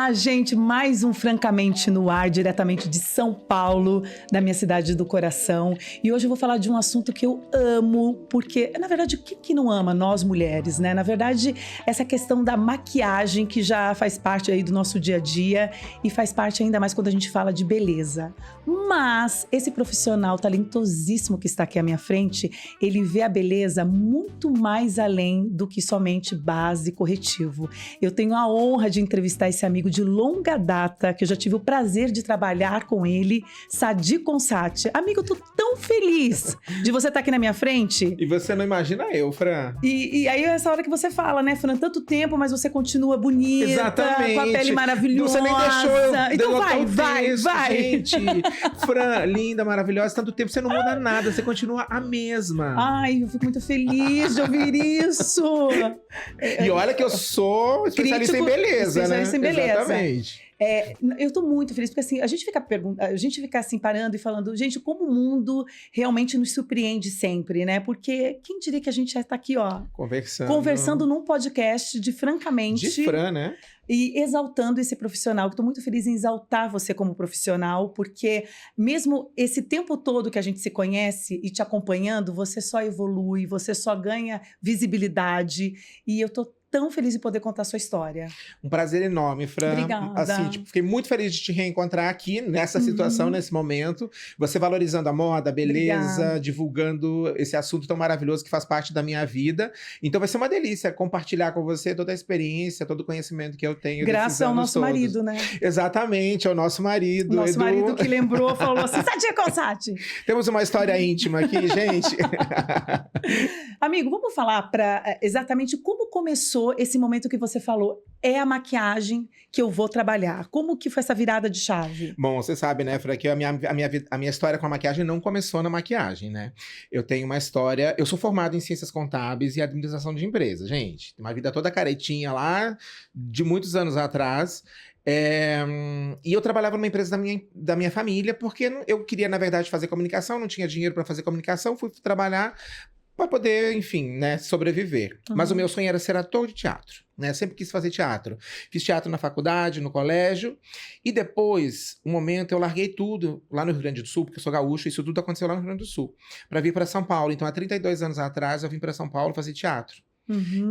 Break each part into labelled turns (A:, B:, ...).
A: Olá, gente, mais um Francamente no Ar, diretamente de São Paulo, da minha cidade do coração. E hoje eu vou falar de um assunto que eu amo, porque, na verdade, o que não ama nós mulheres, né? Na verdade, essa questão da maquiagem que já faz parte aí do nosso dia a dia e faz parte ainda mais quando a gente fala de beleza. Mas esse profissional talentosíssimo que está aqui à minha frente, ele vê a beleza muito mais além do que somente base e corretivo. Eu tenho a honra de entrevistar esse amigo de longa data, que eu já tive o prazer de trabalhar com ele, Sadi Consati. Amigo, eu tô tão feliz de você estar aqui na minha frente.
B: E você não imagina eu, Fran.
A: E aí é essa hora que você fala, né, Fran? Tanto tempo, mas você continua bonita,
B: exatamente,
A: com a pele maravilhosa.
B: Você nem deixou eu
A: então vai.
B: Gente, Fran, linda, maravilhosa, tanto tempo, você não muda nada, você continua a mesma.
A: Ai, eu fico muito feliz de ouvir isso.
B: E olha que eu sou especialista em beleza, né?
A: Especialista em beleza.
B: Exatamente.
A: Eu tô muito feliz, porque assim, a gente fica assim parando e falando, gente, como o mundo realmente nos surpreende sempre, né? Porque quem diria que a gente já tá aqui, ó, conversando num podcast de Francamente.
B: De Fran, né?
A: E exaltando esse profissional, que estou muito feliz em exaltar você como profissional, porque mesmo esse tempo todo que a gente se conhece e te acompanhando, você só evolui, você só ganha visibilidade, e eu estou tão feliz em poder contar a sua história.
B: Um prazer enorme, Fran.
A: Obrigada.
B: Assim, fiquei muito feliz de te reencontrar aqui, nessa situação, nesse momento. Você valorizando a moda, a beleza,
A: Obrigada.
B: Divulgando esse assunto tão maravilhoso que faz parte da minha vida. Então vai ser uma delícia compartilhar com você toda a experiência, todo o conhecimento que eu tenho.
A: Graças ao nosso marido, né?
B: Exatamente, ao nosso marido.
A: O nosso
B: Edu.
A: marido que lembrou, falou assim, Sadi Consati.
B: Temos uma história íntima aqui, gente.
A: Amigo, vamos falar exatamente como começou esse momento que você falou, é a maquiagem que eu vou trabalhar. Como que foi essa virada de chave?
B: Bom, você sabe, né, Fran, que a minha história com a maquiagem não começou na maquiagem, né? Eu tenho uma história... Eu sou formado em Ciências Contábeis e Administração de Empresas, gente. Uma vida toda caretinha lá, de muitos anos atrás. E eu trabalhava numa empresa da minha família, porque eu queria, na verdade, fazer comunicação, não tinha dinheiro para fazer comunicação, fui trabalhar para poder, enfim, né, sobreviver. Mas o meu sonho era ser ator de teatro, né? Sempre quis fazer teatro. Fiz teatro na faculdade, no colégio. E depois, um momento, eu larguei tudo lá no Rio Grande do Sul, porque eu sou gaúcho, isso tudo aconteceu lá no Rio Grande do Sul, para vir para São Paulo. Então, há 32 anos atrás, eu vim para São Paulo fazer teatro.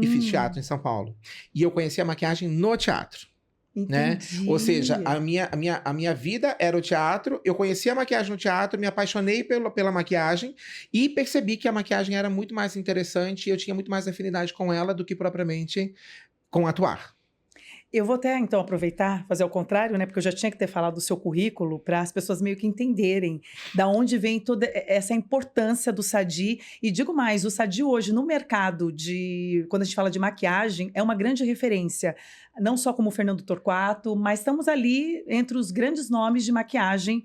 B: E fiz teatro em São Paulo. E eu conheci a maquiagem no teatro. Né? Ou seja, a minha vida era o teatro, eu conheci a maquiagem no teatro, me apaixonei pela maquiagem e percebi que a maquiagem era muito mais interessante e eu tinha muito mais afinidade com ela do que propriamente com atuar.
A: Eu vou até, então, aproveitar, fazer ao contrário, né? Porque eu já tinha que ter falado do seu currículo para as pessoas meio que entenderem da onde vem toda essa importância do Sadi. E digo mais, o Sadi hoje no mercado quando a gente fala de maquiagem, é uma grande referência. Não só como o Fernando Torquato, mas estamos ali entre os grandes nomes de maquiagem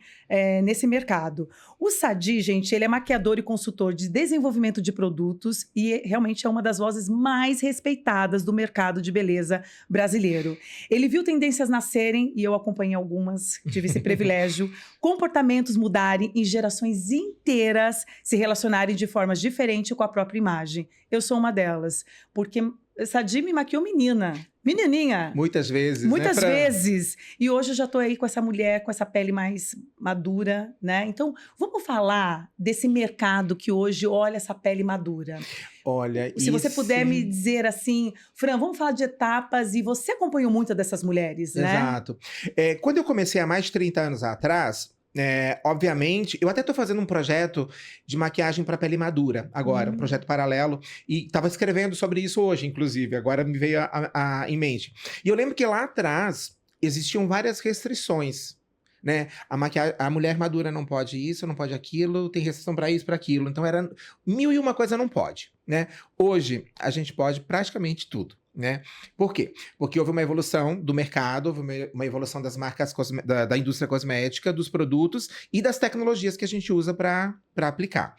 A: nesse mercado. O Sadi, gente, ele é maquiador e consultor de desenvolvimento de produtos e realmente é uma das vozes mais respeitadas do mercado de beleza brasileiro. Ele viu tendências nascerem, e eu acompanhei algumas, tive esse privilégio, comportamentos mudarem e gerações inteiras se relacionarem de formas diferentes com a própria imagem. Eu sou uma delas, porque Sadi me maquiou menininha.
B: Muitas vezes,
A: Muitas
B: né,
A: vezes. E hoje eu já tô aí com essa mulher, com essa pele mais madura, né? Então, vamos falar desse mercado que hoje olha essa pele madura.
B: Olha,
A: se você puder me dizer assim, Fran, vamos falar de etapas, e você acompanhou muitas dessas mulheres, né?
B: Exato. Quando eu comecei há mais de 30 anos atrás, obviamente, eu até estou fazendo um projeto de maquiagem para pele madura agora, um projeto paralelo, e estava escrevendo sobre isso hoje, inclusive, agora me veio em mente. E eu lembro que lá atrás existiam várias restrições, né? A mulher madura não pode isso, não pode aquilo, tem restrição para isso, para aquilo. Então era 1001 coisa não pode, né? Hoje a gente pode praticamente tudo, né? Por quê? Porque houve uma evolução do mercado, houve uma evolução das marcas, da indústria cosmética, dos produtos e das tecnologias que a gente usa para aplicar.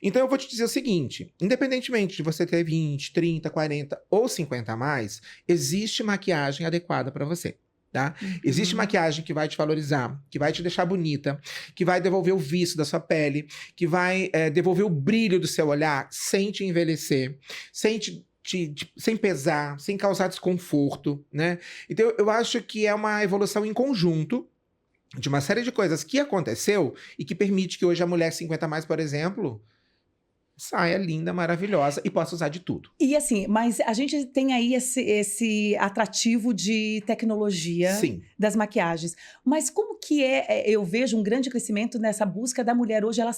B: Então eu vou te dizer o seguinte, independentemente de você ter 20, 30, 40 ou 50 a mais, existe maquiagem adequada para você. Tá? Existe maquiagem que vai te valorizar, que vai te deixar bonita, que vai devolver o viço da sua pele, que vai devolver o brilho do seu olhar sem te envelhecer, sem te sem pesar, sem causar desconforto, né? Então, eu acho que é uma evolução em conjunto de uma série de coisas que aconteceu e que permite que hoje a mulher 50 mais, por exemplo, saia linda, maravilhosa e possa usar de tudo.
A: E assim, mas a gente tem aí esse atrativo de tecnologia
B: Sim.
A: das maquiagens. Mas como que eu vejo um grande crescimento nessa busca da mulher hoje, ela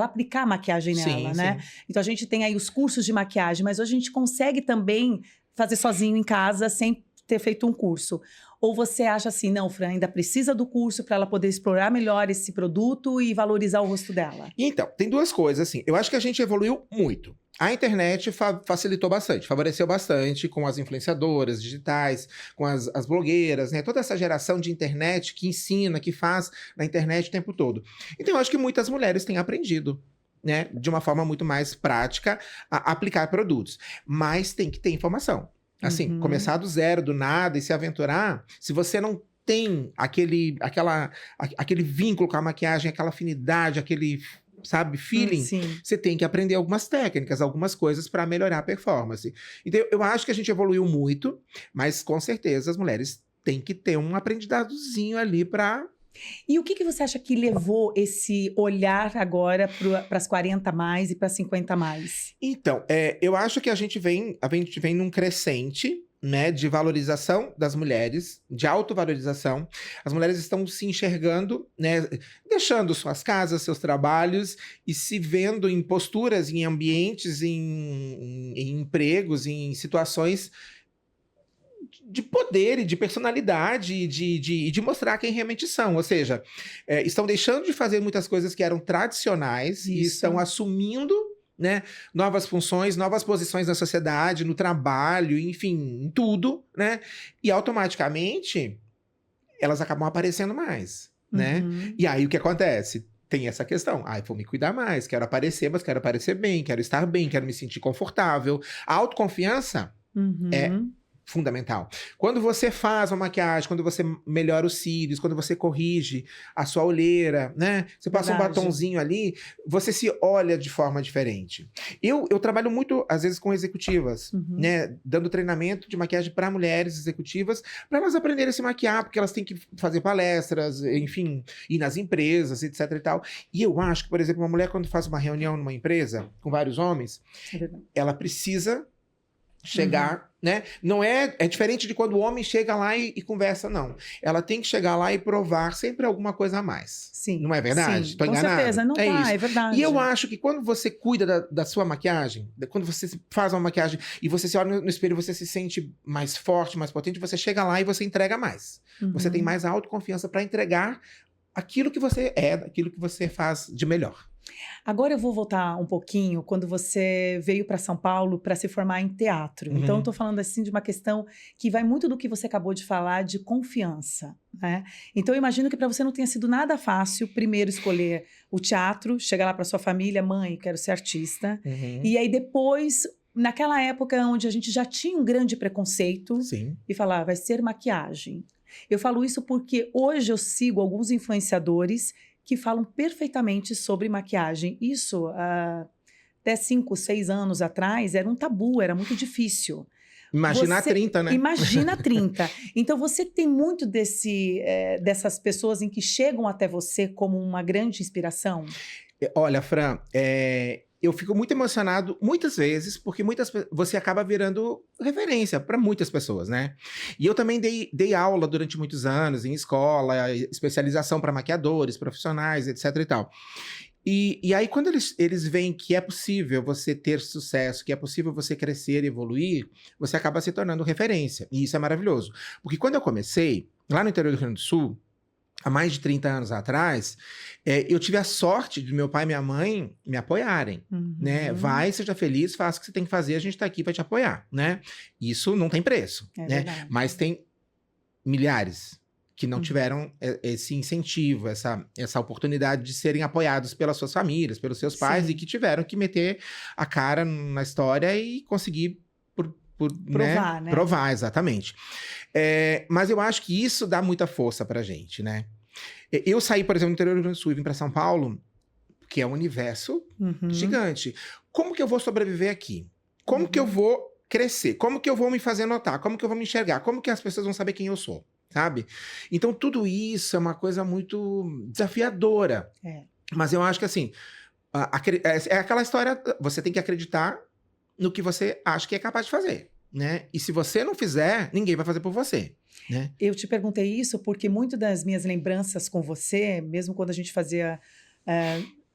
A: aplicar a maquiagem nela, né?
B: Sim.
A: Então a gente tem aí os cursos de maquiagem, mas hoje a gente consegue também fazer sozinho em casa sem ter feito um curso. Ou você acha assim, não, Fran, ainda precisa do curso para ela poder explorar melhor esse produto e valorizar o rosto dela?
B: Então, tem duas coisas, assim. Eu acho que a gente evoluiu muito. A internet facilitou bastante, favoreceu bastante com as influenciadoras digitais, com as blogueiras, né? Toda essa geração de internet que ensina, que faz na internet o tempo todo. Então, eu acho que muitas mulheres têm aprendido, né? De uma forma muito mais prática, a aplicar produtos. Mas tem que ter informação. Assim, começar do zero, do nada e se aventurar, se você não tem aquele vínculo com a maquiagem, aquela afinidade, aquele, sabe, feeling,
A: Sim.
B: você tem que aprender algumas técnicas, algumas coisas para melhorar a performance. Então, eu acho que a gente evoluiu muito, mas com certeza as mulheres têm que ter um aprendizadozinho ali para...
A: E o que você acha que levou esse olhar agora para as 40 mais e para 50 mais?
B: Então, eu acho que a gente vem num crescente, né, de valorização das mulheres, de autovalorização. As mulheres estão se enxergando, né, deixando suas casas, seus trabalhos e se vendo em posturas, em ambientes, em empregos, em situações de poder e de personalidade e de mostrar quem realmente são. Ou seja, estão deixando de fazer muitas coisas que eram tradicionais e estão assumindo, né, novas funções, novas posições na sociedade, no trabalho, enfim, em tudo, né? E automaticamente elas acabam aparecendo mais, né? E aí o que acontece? Tem essa questão. Vou me cuidar mais, quero aparecer, mas quero aparecer bem, quero estar bem, quero me sentir confortável. A autoconfiança é fundamental. Quando você faz uma maquiagem, quando você melhora os cílios, quando você corrige a sua olheira, né? Você passa um batonzinho ali, você se olha de forma diferente. Eu trabalho muito, às vezes, com executivas, né? Dando treinamento de maquiagem para mulheres executivas, para elas aprenderem a se maquiar, porque elas têm que fazer palestras, enfim, ir nas empresas, etc e tal. E eu acho que, por exemplo, uma mulher quando faz uma reunião numa empresa com vários homens, ela precisa chegar, né? Não é diferente de quando o homem chega lá e conversa, não. Ela tem que chegar lá e provar sempre alguma coisa a mais.
A: Sim.
B: Não é verdade?
A: Sim,
B: tô enganado?
A: Com certeza, não
B: isso.
A: É verdade.
B: E eu acho que quando você cuida da sua maquiagem, quando você faz uma maquiagem e você se olha no espelho, você se sente mais forte, mais potente, você chega lá e você entrega mais. Você tem mais autoconfiança para entregar aquilo que você é, aquilo que você faz de melhor.
A: Agora eu vou voltar um pouquinho quando você veio para São Paulo para se formar em teatro. Então eu estou falando assim de uma questão que vai muito do que você acabou de falar de confiança, né? Então eu imagino que para você não tenha sido nada fácil primeiro escolher o teatro, chegar lá para sua família, mãe, quero ser artista. E aí depois, naquela época onde a gente já tinha um grande preconceito, e falar, vai ser maquiagem. Eu falo isso porque hoje eu sigo alguns influenciadores que falam perfeitamente sobre maquiagem. Isso, até 5, 6 anos atrás, era um tabu, era muito difícil.
B: Imagina 30, né?
A: Imagina 30. Então, você tem muito dessas pessoas em que chegam até você como uma grande inspiração?
B: Olha, Fran, eu fico muito emocionado muitas vezes, porque você acaba virando referência para muitas pessoas, né? E eu também dei aula durante muitos anos em escola, especialização para maquiadores, profissionais, etc e tal. E aí, quando eles veem que é possível você ter sucesso, que é possível você crescer e evoluir, você acaba se tornando referência. E isso é maravilhoso. Porque quando eu comecei, lá no interior do Rio Grande do Sul, há mais de 30 anos atrás, eu tive a sorte de meu pai e minha mãe me apoiarem, né? Vai, seja feliz, faça o que você tem que fazer, a gente tá aqui para te apoiar, né? Isso não tem preço, né?
A: Verdade.
B: Mas tem milhares que não tiveram esse incentivo, essa oportunidade de serem apoiados pelas suas famílias, pelos seus pais, e que tiveram que meter a cara na história e conseguir
A: provar, né?
B: Provar, exatamente. Mas eu acho que isso dá muita força pra gente, né? Eu saí, por exemplo, do interior do Rio Grande do Sul e vim pra São Paulo, que é um universo gigante. Como que eu vou sobreviver aqui? Como que eu vou crescer? Como que eu vou me fazer notar? Como que eu vou me enxergar? Como que as pessoas vão saber quem eu sou? Sabe? Então, tudo isso é uma coisa muito desafiadora.
A: É.
B: Mas eu acho que, assim, é aquela história, você tem que acreditar no que você acha que é capaz de fazer, né? E se você não fizer, ninguém vai fazer por você, né?
A: Eu te perguntei isso porque muito das minhas lembranças com você, mesmo quando a gente fazia...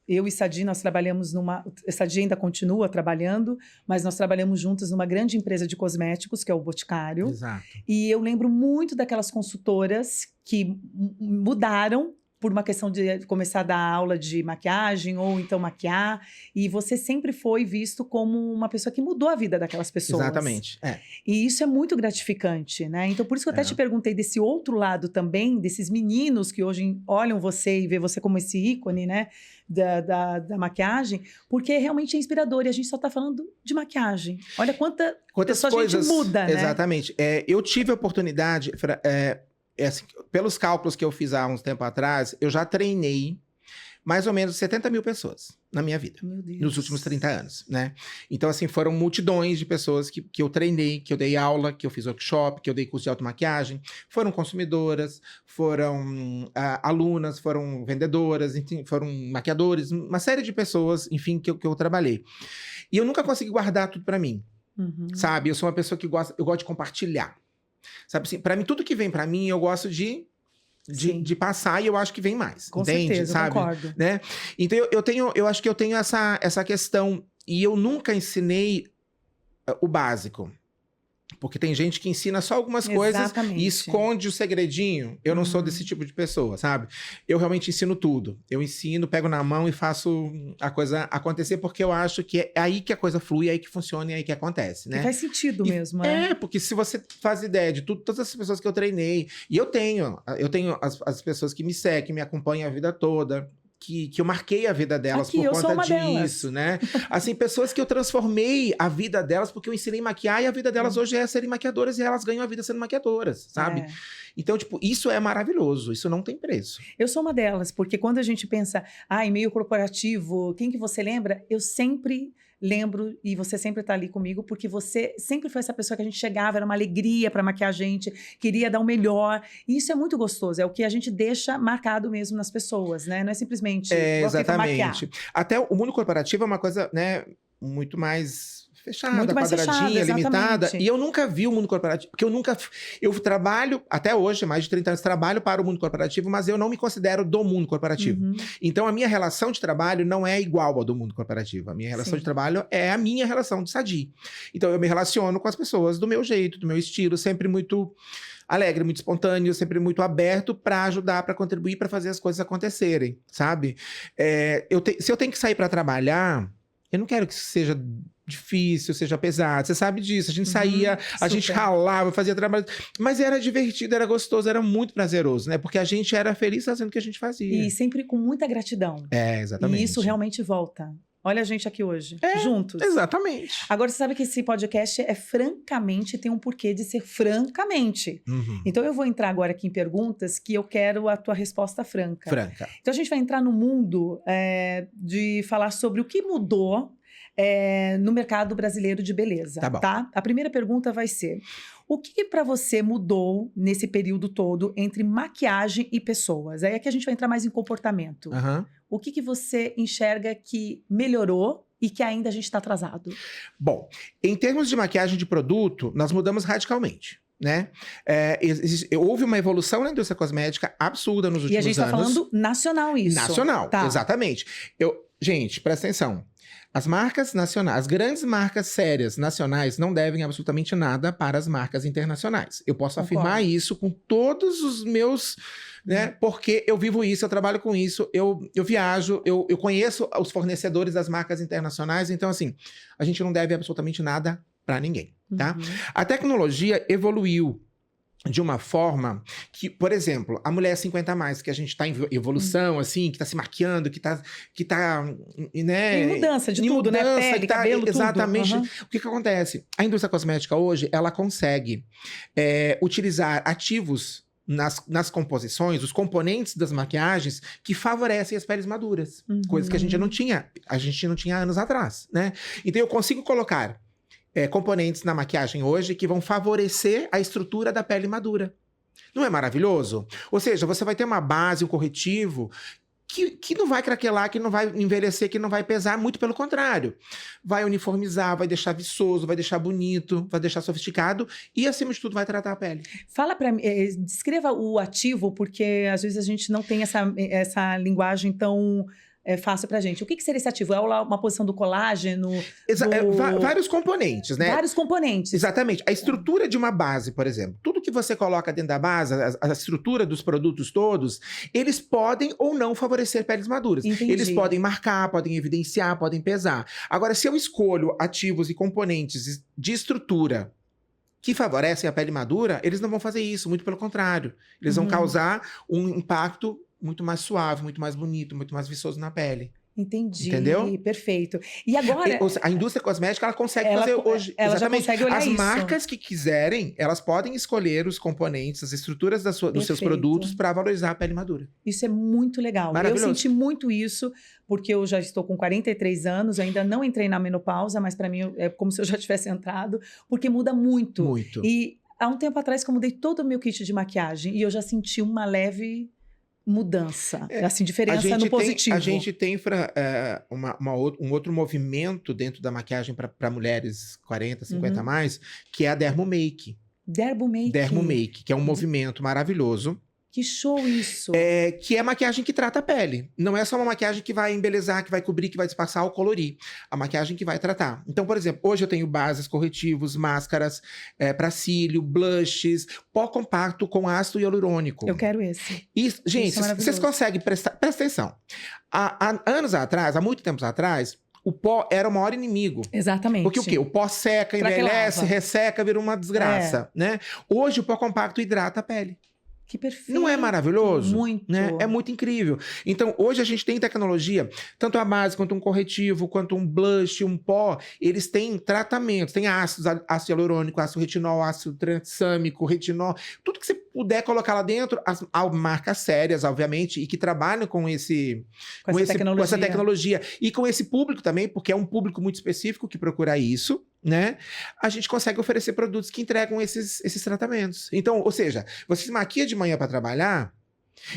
A: eu e Sadi, nós trabalhamos numa... Sadi ainda continua trabalhando, mas nós trabalhamos juntos numa grande empresa de cosméticos, que é o Boticário.
B: Exato.
A: E eu lembro muito daquelas consultoras que mudaram por uma questão de começar a dar aula de maquiagem ou então maquiar. E você sempre foi visto como uma pessoa que mudou a vida daquelas pessoas.
B: Exatamente.
A: E isso é muito gratificante, né? Então, por isso que eu até te perguntei desse outro lado também, desses meninos que hoje olham você e vê você como esse ícone, né? Da maquiagem, porque realmente é inspirador. E a gente só tá falando de maquiagem. Olha quantas coisas a gente muda, né?
B: Exatamente. Eu tive a oportunidade... assim, pelos cálculos que eu fiz há uns tempo atrás, eu já treinei mais ou menos 70 mil pessoas na minha vida.
A: Meu Deus.
B: Nos últimos 30 anos, né? Então, assim, foram multidões de pessoas que eu treinei, que eu dei aula, que eu fiz workshop, que eu dei curso de automaquiagem. Foram consumidoras, foram alunas, foram vendedoras, enfim, foram maquiadores, uma série de pessoas, enfim, que eu trabalhei. E eu nunca consegui guardar tudo pra mim, sabe? Eu sou uma pessoa que eu gosto de compartilhar. Sabe assim, pra mim, tudo que vem pra mim, eu gosto de passar e eu acho que vem mais.
A: Com
B: entende?
A: certeza,
B: sabe?
A: concordo.
B: Né? Então, eu acho que eu tenho essa questão. E eu nunca ensinei o básico. Porque tem gente que ensina só algumas coisas e esconde o segredinho. Eu não sou desse tipo de pessoa, sabe? Eu realmente ensino tudo. Eu ensino, pego na mão e faço a coisa acontecer, porque eu acho que é aí que a coisa flui, é aí que funciona e é aí que acontece, né?
A: E faz sentido mesmo, né?
B: Porque se você faz ideia de todas as pessoas que eu treinei, e eu tenho as pessoas que me seguem, que me acompanham a vida toda, que eu marquei a vida delas por conta disso, né? Assim, pessoas que eu transformei a vida delas porque eu ensinei a maquiar e a vida delas hoje é serem maquiadoras e elas ganham a vida sendo maquiadoras, sabe? Então, tipo, isso é maravilhoso, isso não tem preço.
A: Eu sou uma delas, porque quando a gente pensa, em meio corporativo, quem que você lembra? Eu sempre lembro, e você sempre está ali comigo, porque você sempre foi essa pessoa que a gente chegava, era uma alegria para maquiar a gente, queria dar o melhor. E isso é muito gostoso, é o que a gente deixa marcado mesmo nas pessoas, né? Não é simplesmente
B: exatamente. Até o mundo corporativo é uma coisa, né, muito mais fechada,
A: muito mais
B: quadradinha,
A: fechada,
B: limitada. E eu nunca vi o mundo corporativo, porque eu trabalho, até hoje, mais de 30 anos, trabalho para o mundo corporativo, mas eu não me considero do mundo corporativo. Então, a minha relação de trabalho não é igual ao do mundo corporativo. A minha relação de trabalho é a minha relação de Sadi. Então, eu me relaciono com as pessoas do meu jeito, do meu estilo, sempre muito alegre, muito espontâneo, sempre muito aberto para ajudar, para contribuir, para fazer as coisas acontecerem, sabe? Se eu tenho que sair para trabalhar, eu não quero que isso seja difícil, seja pesado. Você sabe disso. A gente saía, a gente ralava, fazia trabalho. Mas era divertido, era gostoso, era muito prazeroso, né? Porque a gente era feliz fazendo o que a gente fazia.
A: E sempre com muita gratidão.
B: Exatamente.
A: E isso realmente volta. Olha a gente aqui hoje, juntos.
B: Exatamente.
A: Agora, você sabe que esse podcast é francamente, tem um porquê de ser francamente. Então, eu vou entrar agora aqui em perguntas que eu quero a tua resposta franca. Então, a gente vai entrar no mundo de falar sobre o que mudou no mercado brasileiro de beleza,
B: tá bom.
A: Tá? A primeira pergunta vai ser: o que para você mudou nesse período todo entre maquiagem e pessoas? Aí aqui a gente vai entrar mais em comportamento. O que você enxerga que melhorou e que ainda a gente está atrasado?
B: Bom, em termos de maquiagem de produto, nós mudamos radicalmente. Né? Houve uma evolução na indústria cosmética absurda nos últimos anos.
A: E a gente está falando nacional isso.
B: Nacional, exatamente. Gente, presta atenção. As marcas nacionais, as grandes marcas sérias nacionais não devem absolutamente nada para as marcas internacionais. Eu posso afirmar isso com todos os meus... Né? Porque eu vivo isso, eu trabalho com isso, eu viajo, eu conheço os fornecedores das marcas internacionais. Então, assim, a gente não deve absolutamente nada para ninguém, tá? A tecnologia evoluiu de uma forma que, por exemplo, a mulher 50+, que a gente tá em evolução, assim, que tá se maquiando, que tá né?
A: Em mudança de tudo, né? Pele, cabelo,
B: exatamente.
A: tudo.
B: O que acontece? A indústria cosmética hoje, ela consegue utilizar ativos nas composições, os componentes das maquiagens que favorecem as peles maduras. Coisas que a gente não tinha anos atrás, né? Então eu consigo colocar componentes na maquiagem hoje que vão favorecer a estrutura da pele madura. Não é maravilhoso? Ou seja, você vai ter uma base, um corretivo que não vai craquelar, que não vai envelhecer, que não vai pesar, muito pelo contrário. Vai uniformizar, vai deixar viçoso, vai deixar bonito, vai deixar sofisticado e, acima de tudo, vai tratar a pele.
A: Fala para mim, descreva o ativo, porque às vezes a gente não tem essa linguagem tão fácil pra gente. O que seria esse ativo? É uma posição do colágeno?
B: Vários componentes, né?
A: Vários componentes.
B: Exatamente. A estrutura de uma base, por exemplo. Tudo que você coloca dentro da base, a estrutura dos produtos todos, eles podem ou não favorecer peles maduras.
A: Entendi.
B: Eles podem marcar, podem evidenciar, podem pesar. Agora, se eu escolho ativos e componentes de estrutura que favorecem a pele madura, eles não vão fazer isso, muito pelo contrário. Eles vão causar um impacto muito mais suave, muito mais bonito, muito mais viçoso na pele.
A: Entendi.
B: Entendeu?
A: Perfeito. E agora...
B: A indústria cosmética, ela consegue fazer hoje.
A: Ela
B: exatamente.
A: já consegue olhar
B: As
A: isso.
B: marcas que quiserem, elas podem escolher os componentes, as estruturas dos seus produtos para valorizar a pele madura.
A: Isso é muito legal. Eu senti muito isso, porque eu já estou com 43 anos, ainda não entrei na menopausa, mas para mim é como se eu já tivesse entrado, porque muda muito.
B: Muito.
A: E há um tempo atrás que eu mudei todo o meu kit de maquiagem e eu já senti uma leve mudança, assim, diferença no positivo.
B: A gente tem um outro movimento dentro da maquiagem para mulheres 40, 50 a mais, que é a Dermomake. Dermomake, que é um movimento maravilhoso.
A: Que show isso!
B: Que é maquiagem que trata a pele. Não é só uma maquiagem que vai embelezar, que vai cobrir, que vai disfarçar ou colorir. A maquiagem que vai tratar. Então, por exemplo, hoje eu tenho bases, corretivos, máscaras para cílio, blushes, pó compacto com ácido hialurônico.
A: Eu quero esse.
B: Gente, vocês conseguem presta atenção. Há anos atrás, há muito tempo atrás, o pó era o maior inimigo.
A: Exatamente.
B: Porque o quê? O pó seca, envelhece, resseca, vira uma desgraça, né? Hoje o pó compacto hidrata a pele.
A: Que perfeito.
B: Não é maravilhoso?
A: Muito.
B: Né? É muito incrível. Então, hoje a gente tem tecnologia, tanto a base, quanto um corretivo, quanto um blush, um pó, eles têm tratamentos, tem ácido hialurônico, ácido retinol, ácido tranexâmico, retinol, tudo que você puder colocar lá dentro, as marcas sérias, obviamente, e que trabalham com essa tecnologia. E com esse público também, porque é um público muito específico que procura isso, né? A gente consegue oferecer produtos que entregam esses tratamentos. Então, ou seja, você se maquia de manhã para trabalhar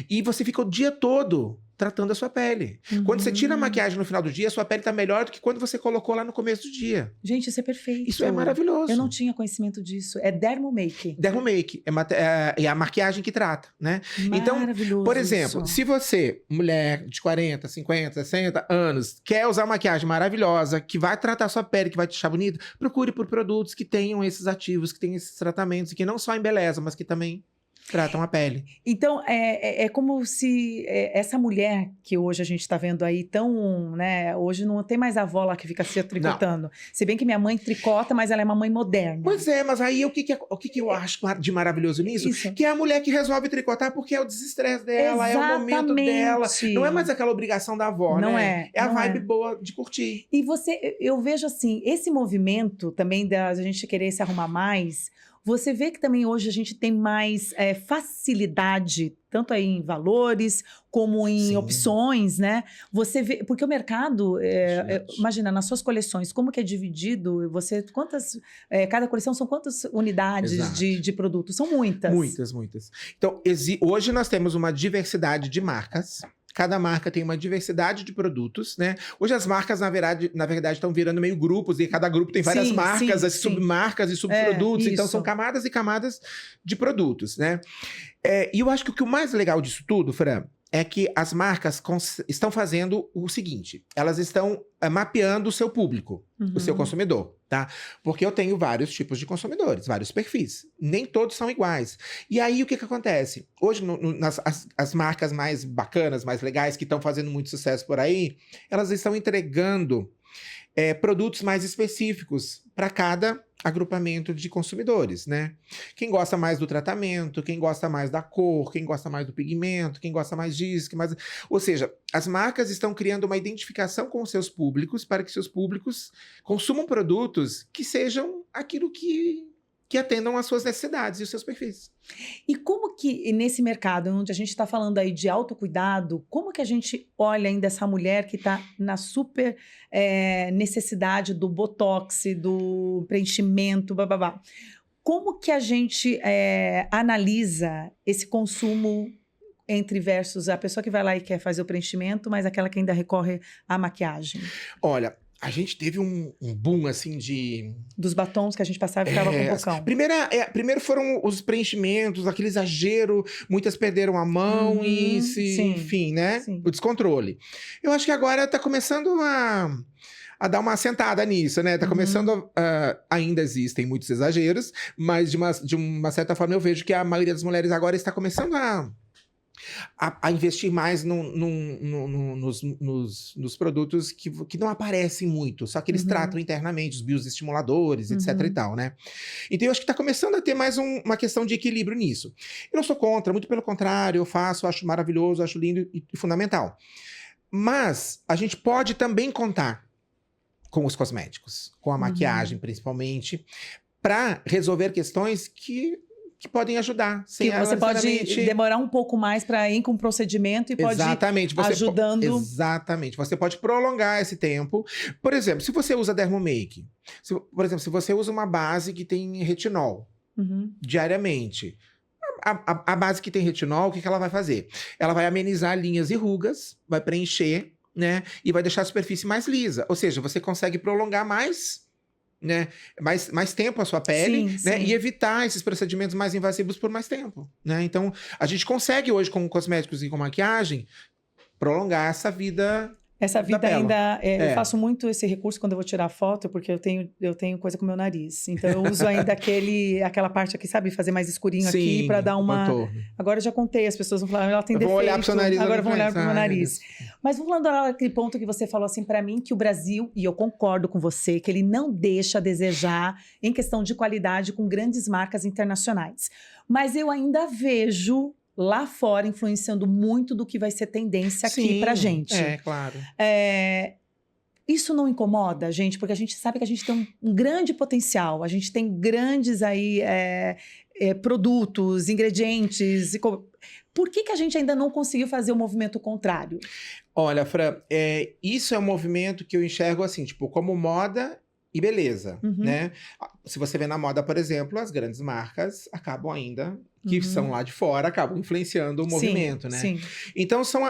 B: e você fica o dia todo tratando a sua pele. Quando você tira a maquiagem no final do dia, a sua pele tá melhor do que quando você colocou lá no começo do dia.
A: Gente, isso é perfeito.
B: Isso é maravilhoso.
A: Eu não tinha conhecimento disso. É Dermomake.
B: Dermomake. É a maquiagem que trata, né? Então, por exemplo, se você, mulher de 40, 50, 60 anos, quer usar maquiagem maravilhosa, que vai tratar a sua pele, que vai te deixar bonita, procure por produtos que tenham esses ativos, que tenham esses tratamentos, e que não só embelezam, mas que também tratam a pele.
A: Então, é como se essa mulher que hoje a gente está vendo aí tão, né? Hoje não tem mais a avó lá que fica se tricotando. Não. Se bem que minha mãe tricota, mas ela é uma mãe moderna.
B: Pois é, mas aí o que eu acho de maravilhoso nisso? Isso. Que é a mulher que resolve tricotar porque é o desestresse dela,
A: exatamente.
B: É o momento dela. Não é mais aquela obrigação da avó,
A: não
B: né? É a vibe boa de curtir.
A: E eu vejo assim, esse movimento também da gente querer se arrumar mais. Você vê que também hoje a gente tem mais facilidade, tanto aí em valores, como em opções, né? Você vê, porque o mercado, imagina, nas suas coleções, como que é dividido? Cada coleção são quantas unidades de produtos? São muitas.
B: Muitas. Então, hoje nós temos uma diversidade de marcas. Cada marca tem uma diversidade de produtos, né? Hoje as marcas, na verdade, estão virando meio grupos, e cada grupo tem várias marcas, as submarcas e subprodutos. Então, são camadas e camadas de produtos, né? E eu acho que o mais legal disso tudo, Fran, é que as marcas estão fazendo o seguinte: elas estão mapeando o seu público, o seu consumidor, tá? Porque eu tenho vários tipos de consumidores, vários perfis. Nem todos são iguais. E aí, o que acontece? Hoje, as marcas mais bacanas, mais legais, que estão fazendo muito sucesso por aí, elas estão entregando produtos mais específicos para cada agrupamento de consumidores, né? Quem gosta mais do tratamento, quem gosta mais da cor, quem gosta mais do pigmento, quem gosta mais disso, Ou seja, as marcas estão criando uma identificação com os seus públicos para que seus públicos consumam produtos que sejam aquilo que que atendam às suas necessidades e os seus perfis.
A: E como que, nesse mercado, onde a gente está falando aí de autocuidado, como que a gente olha ainda essa mulher que está na super necessidade do botox, do preenchimento, bababá? Como que a gente analisa esse consumo entre versus a pessoa que vai lá e quer fazer o preenchimento, mas aquela que ainda recorre à maquiagem?
B: Olha, a gente teve um boom, assim,
A: Dos batons que a gente passava e ficava com bocão.
B: Primeiro foram os preenchimentos, aquele exagero, muitas perderam a mão e enfim, né?
A: Sim.
B: O descontrole. Eu acho que agora tá começando a dar uma assentada nisso, né? Tá começando ainda existem muitos exageros, mas de uma certa forma eu vejo que a maioria das mulheres agora está começando a investir mais nos produtos que não aparecem muito, só que eles tratam internamente, os bioestimuladores, etc e tal, né? Então eu acho que está começando a ter mais uma questão de equilíbrio nisso. Eu não sou contra, muito pelo contrário, eu faço, acho maravilhoso, acho lindo e fundamental. Mas a gente pode também contar com os cosméticos, com a maquiagem principalmente, para resolver questões que podem ajudar. Sem
A: que você pode demorar um pouco mais para ir com o procedimento e pode ir ajudando.
B: Exatamente. Você pode prolongar esse tempo. Por exemplo, se você usa Dermomake, se você usa uma base que tem retinol diariamente, a base que tem retinol, o que ela vai fazer? Ela vai amenizar linhas e rugas, vai preencher, né? E vai deixar a superfície mais lisa. Ou seja, você consegue prolongar mais, né, mais tempo a sua pele, né, e evitar esses procedimentos mais invasivos por mais tempo, né? Então, a gente consegue hoje com cosméticos e com maquiagem prolongar essa vida.
A: Essa vida ainda... Eu faço muito esse recurso quando eu vou tirar foto, porque eu tenho coisa com o meu nariz. Então, eu uso ainda aquela parte aqui, sabe? Fazer mais escurinho aqui para dar uma...
B: Contorno.
A: Agora eu já contei, as pessoas vão falar, ela tem defeito.
B: Vão olhar pro seu nariz.
A: Agora vão olhar pro meu nariz. Mas vamos falar daquele ponto que você falou assim para mim, que o Brasil, e eu concordo com você, que ele não deixa a desejar em questão de qualidade com grandes marcas internacionais. Mas eu ainda vejo lá fora influenciando muito do que vai ser tendência aqui pra gente.
B: Claro.
A: Isso não incomoda a gente? Porque a gente sabe que a gente tem um grande potencial, a gente tem grandes aí produtos, ingredientes. Por que a gente ainda não conseguiu fazer o movimento contrário?
B: Olha, Fran, isso é um movimento que eu enxergo assim, tipo, como moda e beleza, né? Se você vê na moda, por exemplo, as grandes marcas acabam ainda, que são lá de fora, acabam influenciando o movimento, né?
A: Sim.
B: Então, são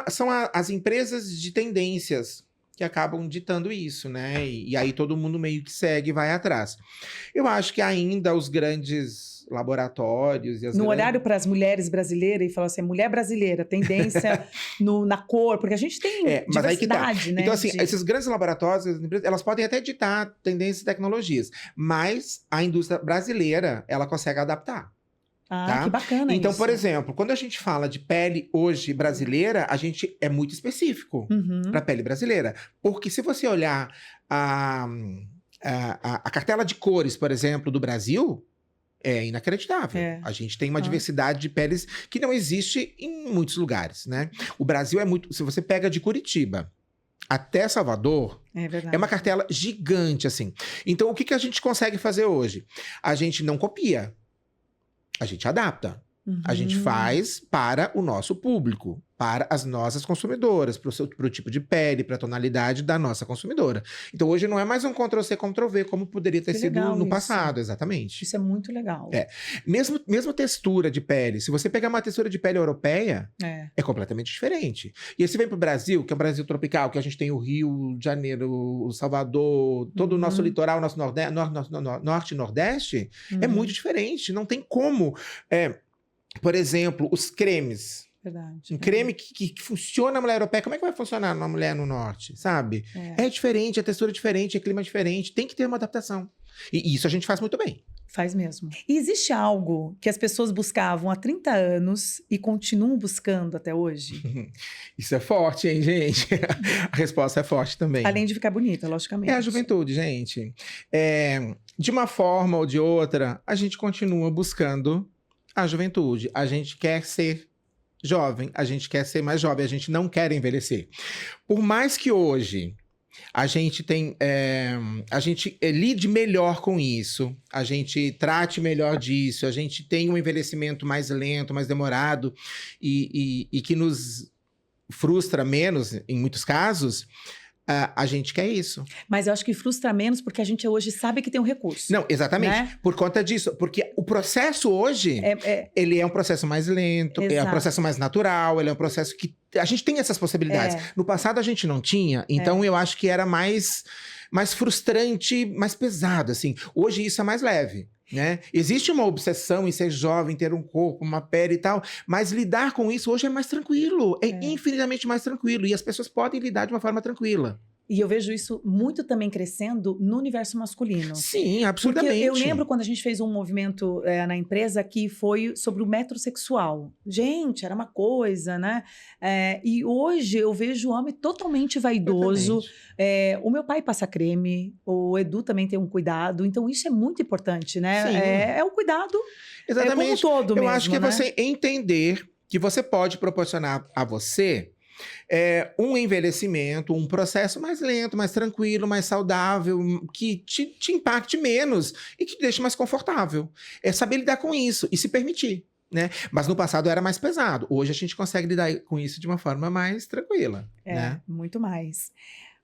B: as empresas de tendências que acabam ditando isso, né? E aí todo mundo meio que segue e vai atrás. Eu acho que ainda os grandes laboratórios...
A: No olhar para as mulheres brasileiras e falar assim, mulher brasileira, tendência na cor, porque a gente tem
B: mas aí que tá.
A: né?
B: Então, assim, esses grandes laboratórios, elas podem até ditar tendências e tecnologias, mas a indústria brasileira, ela consegue adaptar. Tá?
A: Que bacana
B: então,
A: isso.
B: por exemplo, quando a gente fala de pele hoje brasileira, a gente é muito específico para a pele brasileira. Porque se você olhar a cartela de cores, por exemplo, do Brasil, é inacreditável. A gente tem uma diversidade de peles que não existe em muitos lugares, né? O Brasil é muito... Se você pega de Curitiba até Salvador, é uma cartela gigante, assim. Então, o que a gente consegue fazer hoje? A gente não copia. A gente adapta. A gente faz para o nosso público, para as nossas consumidoras, para o tipo de pele, para a tonalidade da nossa consumidora. Então, hoje não é mais um Ctrl-C, Ctrl-V, como poderia ter sido no passado, exatamente.
A: Isso é muito legal.
B: Mesmo textura de pele, se você pegar uma textura de pele europeia, é completamente diferente. E aí você vem para o Brasil, que é um Brasil tropical, que a gente tem o Rio de Janeiro, o Salvador, todo o nosso litoral, nosso norte e nordeste, é muito diferente. Não tem como... Por exemplo, os cremes.
A: Verdade.
B: Um creme que funciona na mulher europeia, como é que vai funcionar numa mulher no norte, sabe? É diferente, a textura é diferente, é clima diferente, tem que ter uma adaptação. E isso a gente faz muito bem.
A: Faz mesmo. E existe algo que as pessoas buscavam há 30 anos e continuam buscando até hoje?
B: Isso é forte, hein, gente? A resposta é forte também.
A: Além de ficar bonita, logicamente.
B: É a juventude, gente. De uma forma ou de outra, a gente continua buscando a juventude. A gente quer ser jovem, a gente quer ser mais jovem, a gente não quer envelhecer. Por mais que hoje a gente lide melhor com isso, a gente trate melhor disso, a gente tem um envelhecimento mais lento, mais demorado e que nos frustra menos, em muitos casos, a gente quer isso.
A: Mas eu acho que frustra menos porque a gente hoje sabe que tem um recurso.
B: Não, exatamente.
A: Né?
B: Por conta disso. Porque o processo hoje, ele é um processo mais lento, é um processo mais natural, ele é um processo que a gente tem essas possibilidades. No passado a gente não tinha, então eu acho que era mais frustrante, mais pesado, assim. Hoje isso é mais leve. Né? Existe uma obsessão em ser jovem, ter um corpo, uma pele e tal, mas lidar com isso hoje é mais tranquilo, é infinitamente mais tranquilo, e as pessoas podem lidar de uma forma tranquila.
A: E eu vejo isso muito também crescendo no universo masculino.
B: Sim, absurdamente.
A: Porque eu lembro quando a gente fez um movimento na empresa que foi sobre o metrosexual. Gente, era uma coisa, né? E hoje eu vejo o homem totalmente vaidoso. O meu pai passa creme, o Edu também tem um cuidado. Então isso é muito importante, né?
B: Sim.
A: É o cuidado
B: Exatamente.
A: como um todo mesmo,
B: eu acho que
A: né?
B: É você entender que você pode proporcionar a você um envelhecimento, um processo mais lento, mais tranquilo, mais saudável, que te impacte menos e que te deixe mais confortável. É saber lidar com isso e se permitir, né? Mas no passado era mais pesado. Hoje a gente consegue lidar com isso de uma forma mais tranquila, né?
A: Muito mais.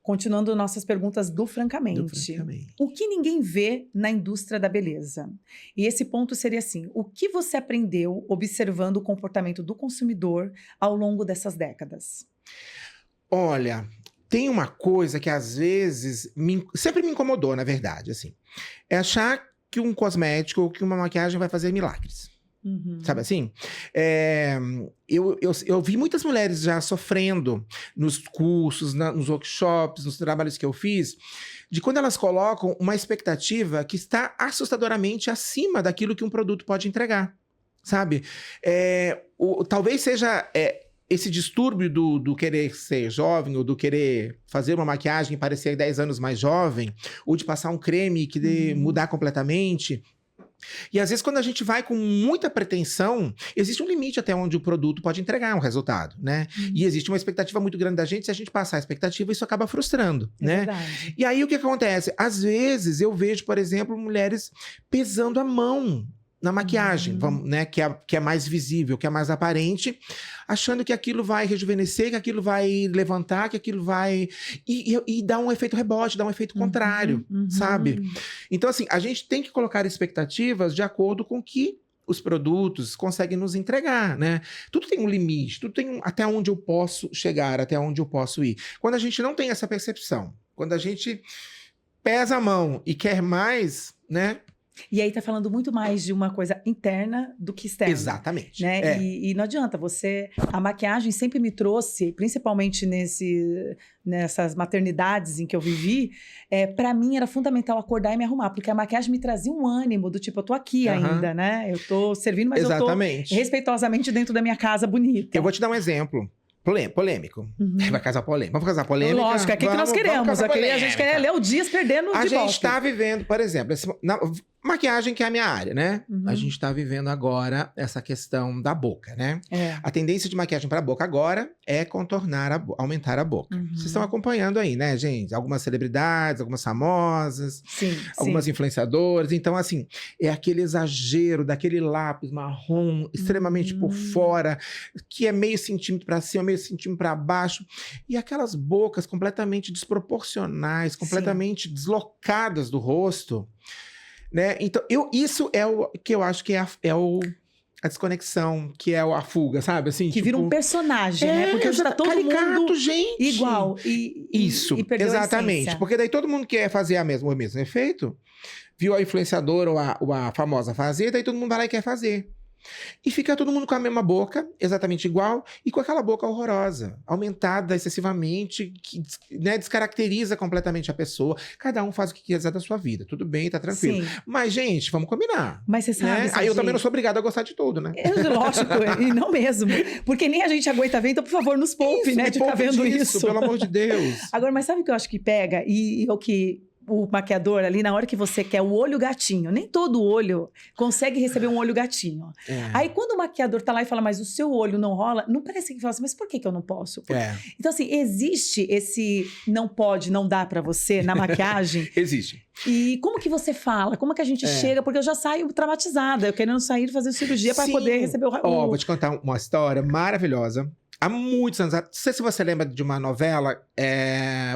A: Continuando nossas perguntas do Francamente. O que ninguém vê na indústria da beleza? E esse ponto seria assim, o que você aprendeu observando o comportamento do consumidor ao longo dessas décadas?
B: Olha, tem uma coisa que às vezes sempre me incomodou, na verdade, assim. É achar que um cosmético ou que uma maquiagem vai fazer milagres. Sabe assim? Eu vi muitas mulheres já sofrendo nos cursos, nos workshops, nos trabalhos que eu fiz, de quando elas colocam uma expectativa que está assustadoramente acima daquilo que um produto pode entregar, sabe? Talvez seja esse distúrbio do querer ser jovem, ou do querer fazer uma maquiagem e parecer 10 anos mais jovem, ou de passar um creme que mudar completamente. E às vezes quando a gente vai com muita pretensão, existe um limite até onde o produto pode entregar um resultado, né? E existe uma expectativa muito grande da gente, se a gente passar a expectativa, isso acaba frustrando, né?
A: Verdade.
B: E aí o que acontece? Às vezes eu vejo, por exemplo, mulheres pesando a mão na maquiagem, né? Que é mais visível, que é mais aparente, achando que aquilo vai rejuvenescer, que aquilo vai levantar, que aquilo vai... E dá um efeito rebote, dá um efeito contrário, sabe? Então, assim, a gente tem que colocar expectativas de acordo com o que os produtos conseguem nos entregar, né? Tudo tem um limite, tudo tem até onde eu posso chegar, até onde eu posso ir. Quando a gente não tem essa percepção, quando a gente pesa a mão e quer mais, né?
A: E aí tá falando muito mais de uma coisa interna do que externa.
B: Exatamente.
A: Né? E não adianta, a maquiagem sempre me trouxe, principalmente nessas maternidades em que eu vivi, para mim era fundamental acordar e me arrumar, porque a maquiagem me trazia um ânimo do tipo, eu tô aqui ainda, né? Eu tô servindo, mas
B: Exatamente.
A: Eu tô respeitosamente dentro da minha casa bonita.
B: Eu vou te dar um exemplo. Polêmico. Vai casar polêmico. Vamos casar polêmica?
A: Lógico, é aqui que nós queremos. Aqui a gente quer ler o Dias perdendo de volta.
B: A gente tá vivendo, por exemplo, maquiagem, que é a minha área, né? A gente tá vivendo agora essa questão da boca, né? A tendência de maquiagem para a boca agora é contornar, aumentar a boca. Vocês estão acompanhando aí, né, gente? Algumas celebridades, algumas famosas, algumas influenciadoras. Então, assim, é aquele exagero daquele lápis marrom extremamente por fora, que é meio centímetro para cima, meio centímetro para baixo. E aquelas bocas completamente desproporcionais, completamente deslocadas do rosto. Né? Então, isso é o que eu acho que é a desconexão, que é a fuga, sabe? Assim,
A: que vira um personagem, né? Porque hoje tá todo mundo
B: gente.
A: igual.
B: Isso,
A: e perdeu
B: exatamente.
A: a essência.
B: Porque daí todo mundo quer fazer o mesmo efeito, viu a influenciadora ou a famosa fazer, daí todo mundo vai lá e quer fazer. E fica todo mundo com a mesma boca, exatamente igual, e com aquela boca horrorosa, aumentada excessivamente, que, né, descaracteriza completamente a pessoa. Cada um faz o que quiser da sua vida, tudo bem, tá tranquilo. Mas, gente, vamos combinar.
A: Mas você sabe,
B: né? Aí eu também não sou obrigada a gostar de tudo, né?
A: Lógico, e não mesmo. Porque nem a gente aguenta ver, então, por favor, nos poupe, né? De ficar vendo isso.
B: Pelo amor de Deus.
A: Agora, mas sabe o que eu acho que pega? E o que o maquiador ali, na hora que você quer o olho gatinho, nem todo olho consegue receber um olho gatinho. Aí quando o maquiador tá lá e fala, mas o seu olho não rola, não parece que fala assim, mas por que eu não posso? Então assim, existe esse não pode, não dá pra você na maquiagem?
B: Existe.
A: E como que você fala? Como que a gente chega? Porque eu já saio traumatizada, eu querendo sair e fazer cirurgia para poder receber o...
B: Vou te contar uma história maravilhosa. Há muitos anos, não sei se você lembra de uma novela,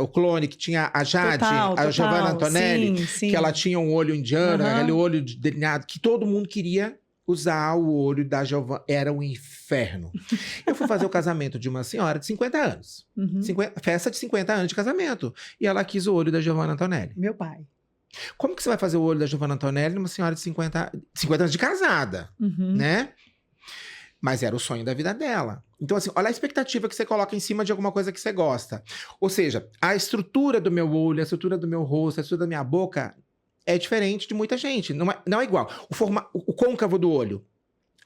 B: O Clone, que tinha a Jade, a Giovanna Antonelli,
A: sim.
B: que ela tinha um olho indiano, aquele olho delineado, que todo mundo queria usar o olho da Giovanna. Era um inferno. Eu fui fazer o casamento de uma senhora de 50 anos. Festa de 50 anos de casamento. E ela quis o olho da Giovanna Antonelli.
A: Meu pai.
B: Como que você vai fazer o olho da Giovanna Antonelli numa senhora de 50 anos de casada, né? Mas era o sonho da vida dela. Então, assim, olha a expectativa que você coloca em cima de alguma coisa que você gosta. Ou seja, a estrutura do meu olho, a estrutura do meu rosto, a estrutura da minha boca é diferente de muita gente. Não é igual. O côncavo do olho,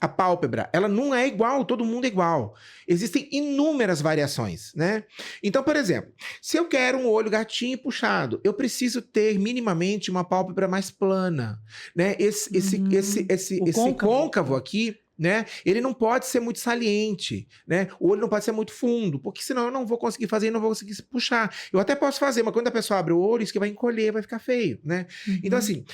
B: a pálpebra, ela não é igual, todo mundo é igual. Existem inúmeras variações, né? Então, por exemplo, se eu quero um olho gatinho e puxado, eu preciso ter minimamente uma pálpebra mais plana, né? Esse côncavo aqui, né? Ele não pode ser muito saliente, né? O olho não pode ser muito fundo, porque senão eu não vou conseguir fazer e não vou conseguir puxar. Eu até posso fazer, mas quando a pessoa abre o olho, isso que vai encolher, vai ficar feio, né? Então, assim,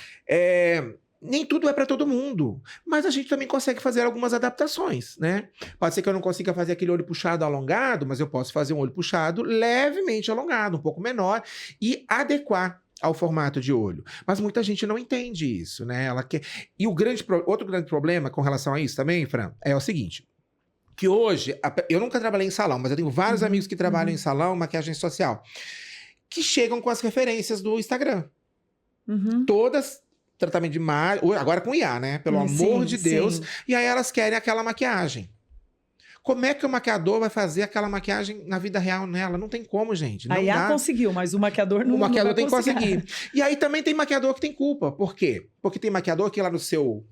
B: nem tudo é para todo mundo, mas a gente também consegue fazer algumas adaptações, né? Pode ser que eu não consiga fazer aquele olho puxado alongado, mas eu posso fazer um olho puxado levemente alongado, um pouco menor, e adequar ao formato de olho. Mas muita gente não entende isso, né? Ela quer... E outro grande problema com relação a isso também, Fran, é o seguinte, que hoje, eu nunca trabalhei em salão, mas eu tenho vários amigos que trabalham em salão, maquiagem social, que chegam com as referências do Instagram. Todas, tratamento de imagem, agora com IA, né? Pelo amor de Deus. E aí elas querem aquela maquiagem. Como é que o maquiador vai fazer aquela maquiagem na vida real nela? Não tem como, gente.
A: A IA conseguiu, mas o maquiador não.
B: O maquiador tem que
A: conseguir.
B: conseguir. E aí também tem maquiador que tem culpa. Por quê? Porque tem maquiador que lá no seu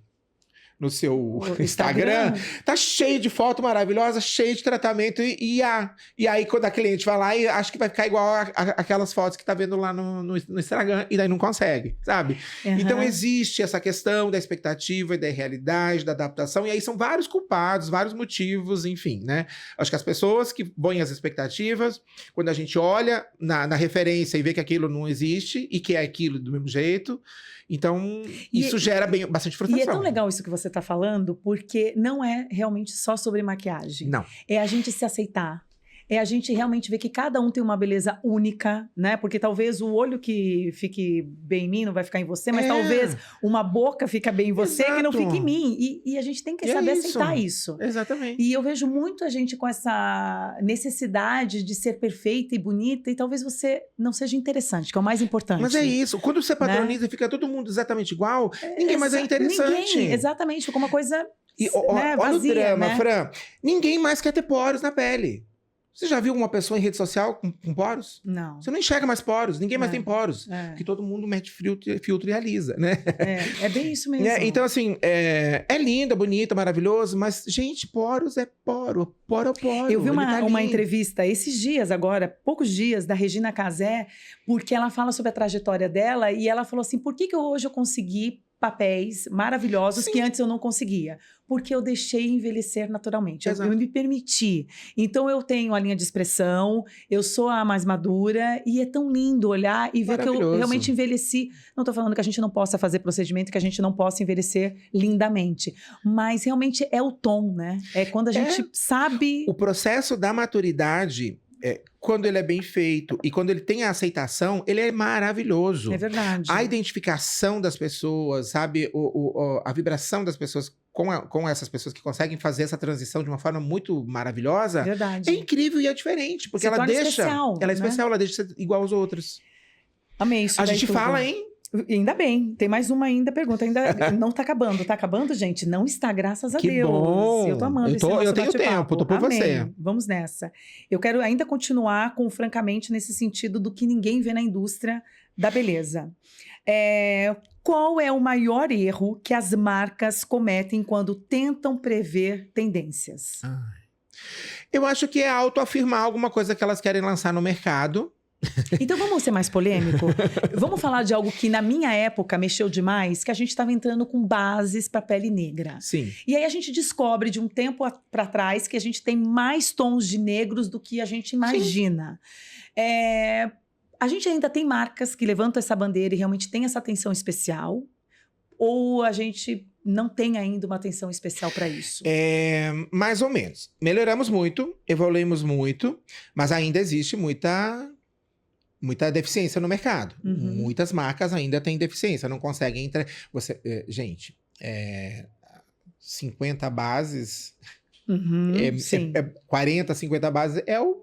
B: Instagram tá cheio de foto maravilhosa, cheio de tratamento e aí quando a cliente vai lá e acha que vai ficar igual aquelas fotos que tá vendo lá no Instagram e daí não consegue, sabe? Então existe essa questão da expectativa e da realidade, da adaptação, e aí são vários culpados, vários motivos, enfim, né? Acho que as pessoas que põem as expectativas, quando a gente olha na referência e vê que aquilo não existe e que é aquilo do mesmo jeito, então isso gera bastante frustração.
A: E é tão legal isso que você está falando, porque não é realmente só sobre maquiagem.
B: Não.
A: É a gente se aceitar. É a gente realmente ver que cada um tem uma beleza única, né? Porque talvez o olho que fique bem em mim não vai ficar em você, mas talvez uma boca fica bem em você que não fique em mim. E a gente tem que saber aceitar isso.
B: Exatamente.
A: E eu vejo muito a gente com essa necessidade de ser perfeita e bonita, e talvez você não seja interessante, que é o mais importante.
B: Mas é isso. Quando você padroniza e fica todo mundo exatamente igual, ninguém mais é interessante.
A: Ninguém, exatamente. Fica uma coisa
B: olha
A: vazia,
B: o drama,
A: né?
B: Fran. Ninguém mais quer ter poros na pele. Você já viu uma pessoa em rede social com poros?
A: Não.
B: Você não enxerga mais poros, ninguém mais tem poros. Porque todo mundo mete filtro e alisa, né?
A: É bem isso mesmo.
B: Então, assim, é linda, bonita, maravilhoso, mas, gente, poros é poro. Poro é poro.
A: Eu vi uma entrevista esses dias agora, poucos dias, da Regina Casé, porque ela fala sobre a trajetória dela e ela falou assim, por que hoje eu consegui papéis maravilhosos que antes eu não conseguia? Porque eu deixei envelhecer naturalmente. Eu me permiti. Então, eu tenho a linha de expressão, eu sou a mais madura, e é tão lindo olhar e ver que eu realmente envelheci. Não estou falando que a gente não possa fazer procedimento, que a gente não possa envelhecer lindamente. Mas, realmente, é o tom, né? É quando a gente sabe...
B: O processo da maturidade... quando ele é bem feito e quando ele tem a aceitação, ele é maravilhoso.
A: É verdade.
B: A identificação das pessoas, sabe? A vibração das pessoas com essas pessoas que conseguem fazer essa transição de uma forma muito maravilhosa.
A: Verdade.
B: É incrível e é diferente. Porque ela deixa...
A: especial,
B: ela é especial,
A: né?
B: ela deixa de ser igual aos outros.
A: Amei isso.
B: A gente fala, hein?
A: Ainda bem, tem mais uma ainda pergunta, ainda não tá acabando. Tá acabando, gente? Não está, graças a Deus.
B: Bom.
A: Eu tô amando esse nosso
B: eu tenho
A: bate-papo.
B: tempo, tô por você.
A: Vamos nessa. Eu quero ainda continuar com francamente nesse sentido do que ninguém vê na indústria da beleza. Qual é o maior erro que as marcas cometem quando tentam prever tendências?
B: Eu acho que é autoafirmar alguma coisa que elas querem lançar no mercado,
A: Então vamos ser mais polêmico? Vamos falar de algo que na minha época mexeu demais, que a gente estava entrando com bases para pele negra.
B: Sim.
A: E aí a gente descobre de um tempo para trás que a gente tem mais tons de negros do que a gente imagina. A gente ainda tem marcas que levantam essa bandeira e realmente tem essa atenção especial? Ou a gente não tem ainda uma atenção especial para isso?
B: Mais ou menos. Melhoramos muito, evoluímos muito, mas ainda existe muita deficiência no mercado.
A: Uhum.
B: Muitas marcas ainda têm deficiência, não conseguem entrar. Gente, 50 bases,
A: Uhum, sim.
B: 40, 50 bases é o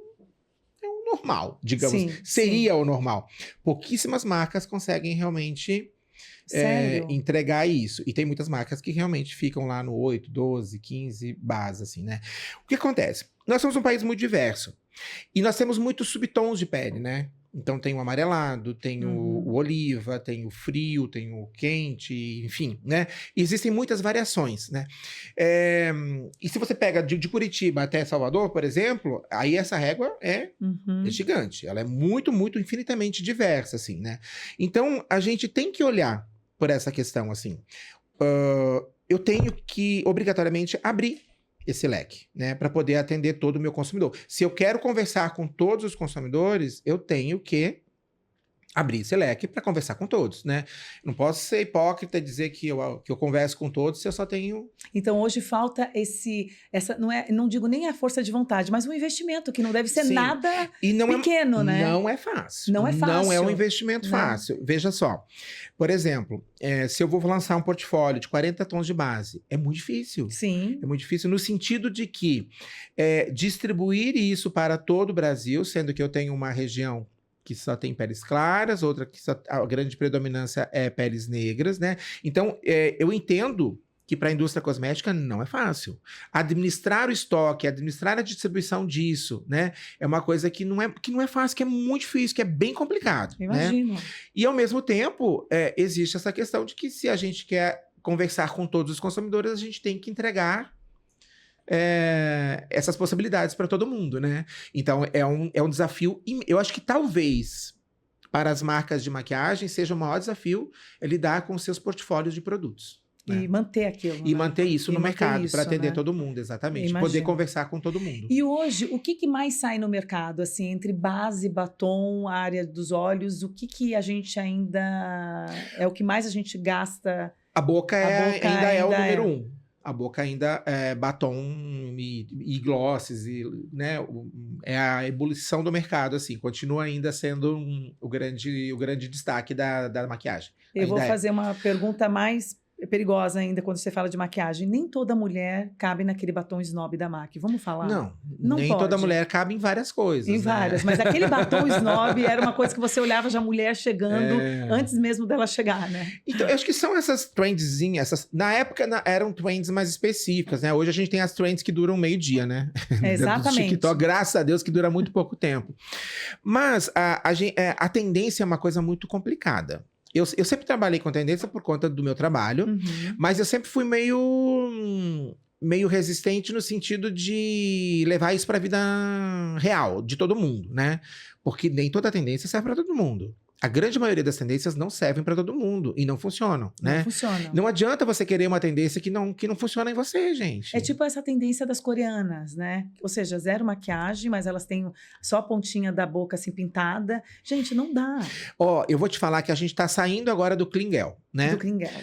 B: normal, digamos.
A: Sim,
B: Seria o normal. Pouquíssimas marcas conseguem realmente entregar isso. E tem muitas marcas que realmente ficam lá no 8, 12, 15 bases, assim, né? O que acontece? Nós somos um país muito diverso. E nós temos muitos subtons de pele, né? Então tem o amarelado, tem o oliva, tem o frio, tem o quente, enfim, né? E existem muitas variações, né? E se você pega de Curitiba até Salvador, por exemplo, aí essa régua é gigante. Ela é muito, muito, infinitamente diversa, assim, né? Então a gente tem que olhar por essa questão, assim. Eu tenho que, obrigatoriamente, abrir esse leque, né, para poder atender todo o meu consumidor. Se eu quero conversar com todos os consumidores, eu tenho que abrir esse leque para conversar com todos, né? Não posso ser hipócrita e dizer que eu converso com todos se eu só tenho...
A: Então hoje falta não digo nem a força de vontade, mas um investimento que não deve ser nada pequeno, né?
B: Não é fácil.
A: Não é fácil.
B: Não é um investimento fácil. Veja só, por exemplo, se eu vou lançar um portfólio de 40 tons de base, é muito difícil.
A: Sim.
B: É muito difícil no sentido de que distribuir isso para todo o Brasil, sendo que eu tenho uma região que só tem peles claras, outra que a grande predominância é peles negras, né? Então, eu entendo que para a indústria cosmética não é fácil. Administrar o estoque, administrar a distribuição disso, né? É uma coisa que não é fácil, que é muito difícil, que é bem complicado.
A: Imagino.
B: Né? E, ao mesmo tempo, existe essa questão de que se a gente quer conversar com todos os consumidores, a gente tem que entregar essas possibilidades para todo mundo, né? Então, é um desafio. Eu acho que talvez para as marcas de maquiagem seja o maior desafio lidar com seus portfólios de produtos.
A: E manter aquilo.
B: E
A: né?
B: manter isso no mercado para atender
A: né?
B: todo mundo, exatamente.
A: Imagino.
B: Poder conversar com todo mundo.
A: E hoje, o que mais sai no mercado? Assim, entre base, batom, área dos olhos, o que a gente ainda... É o que mais a gente gasta?
B: A boca ainda é o número 1. A boca ainda é batom e glosses, né? É a ebulição do mercado, assim. Continua ainda sendo o grande destaque da maquiagem.
A: Eu vou fazer uma pergunta mais perigosa ainda quando você fala de maquiagem. Nem toda mulher cabe naquele batom snob da MAC. Vamos falar?
B: Não
A: nem
B: pode. Toda mulher cabe em várias coisas.
A: Em várias, mas aquele batom snob era uma coisa que você olhava já a mulher chegando antes mesmo dela chegar, né?
B: Então, eu acho que são essas trendzinhas, na época eram trends mais específicas, né? Hoje a gente tem as trends que duram meio-dia, né?
A: Exatamente.
B: TikTok, graças a Deus que dura muito pouco tempo. Mas a tendência é uma coisa muito complicada. Eu sempre trabalhei com tendência por conta do meu trabalho, mas eu sempre fui meio resistente no sentido de levar isso para a vida real, de todo mundo, né? Porque nem toda tendência serve para todo mundo. A grande maioria das tendências não servem para todo mundo e não funcionam, né?
A: Não funcionam.
B: Não adianta você querer uma tendência que não funciona em você, gente.
A: É tipo essa tendência das coreanas, né? Ou seja, zero maquiagem, mas elas têm só a pontinha da boca assim pintada. Gente, não dá.
B: Eu vou te falar que a gente tá saindo agora do Clean Girl, né?
A: Do Clean Girl.